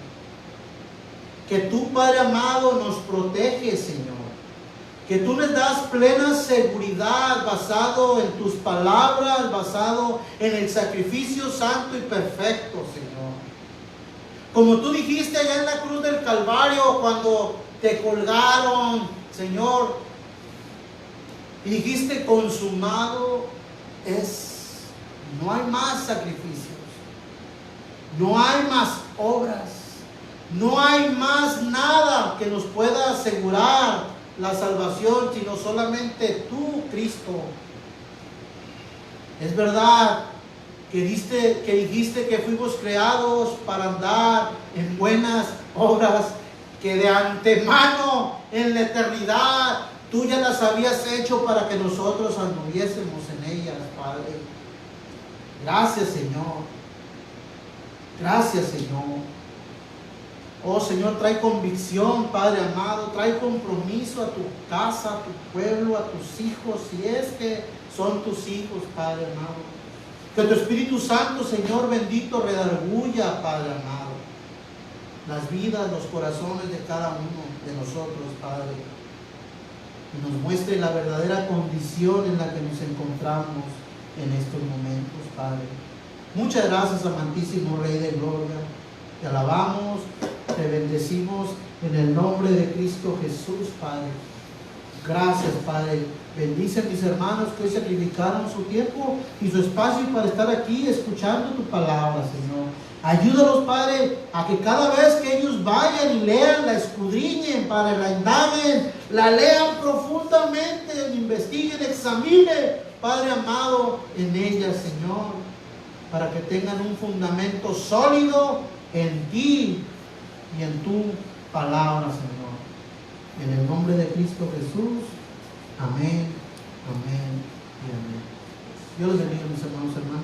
Que tú, Padre amado, nos proteges, Señor. Que tú les das plena seguridad basado en tus palabras, basado en el sacrificio santo y perfecto, Señor. Como tú dijiste allá en la cruz del Calvario, cuando te colgaron, Señor, y dijiste consumado es. No hay más sacrificios, no hay más obras, no hay más nada que nos pueda asegurar la salvación, sino solamente tú, Cristo. Es verdad que dijiste que fuimos creados para andar en buenas obras, que de antemano en la eternidad tú ya las habías hecho para que nosotros anduviésemos en ellas, Padre. Gracias, Señor. Gracias, Señor. Oh Señor, trae convicción, Padre amado, trae compromiso a tu casa, a tu pueblo, a tus hijos, si es que son tus hijos, Padre amado. Que tu Espíritu Santo, Señor bendito, redarguya, Padre amado, las vidas, los corazones de cada uno de nosotros, Padre, y nos muestre la verdadera condición en la que nos encontramos en estos momentos, Padre. Muchas gracias, amantísimo Rey de Gloria. Te alabamos, te bendecimos en el nombre de Cristo Jesús, Padre. Gracias, Padre. Bendice a mis hermanos que hoy sacrificaron su tiempo y su espacio para estar aquí escuchando tu palabra, Señor. Ayúdalos, Padre, a que cada vez que ellos vayan y lean, la escudriñen, Padre, la indaguen, la lean profundamente, investiguen, examinen, Padre amado, en ella, Señor, para que tengan un fundamento sólido en ti y en tu palabra, Señor. En el nombre de Cristo Jesús, amén, amén y amén. Dios les bendiga, mis hermanos, hermanas.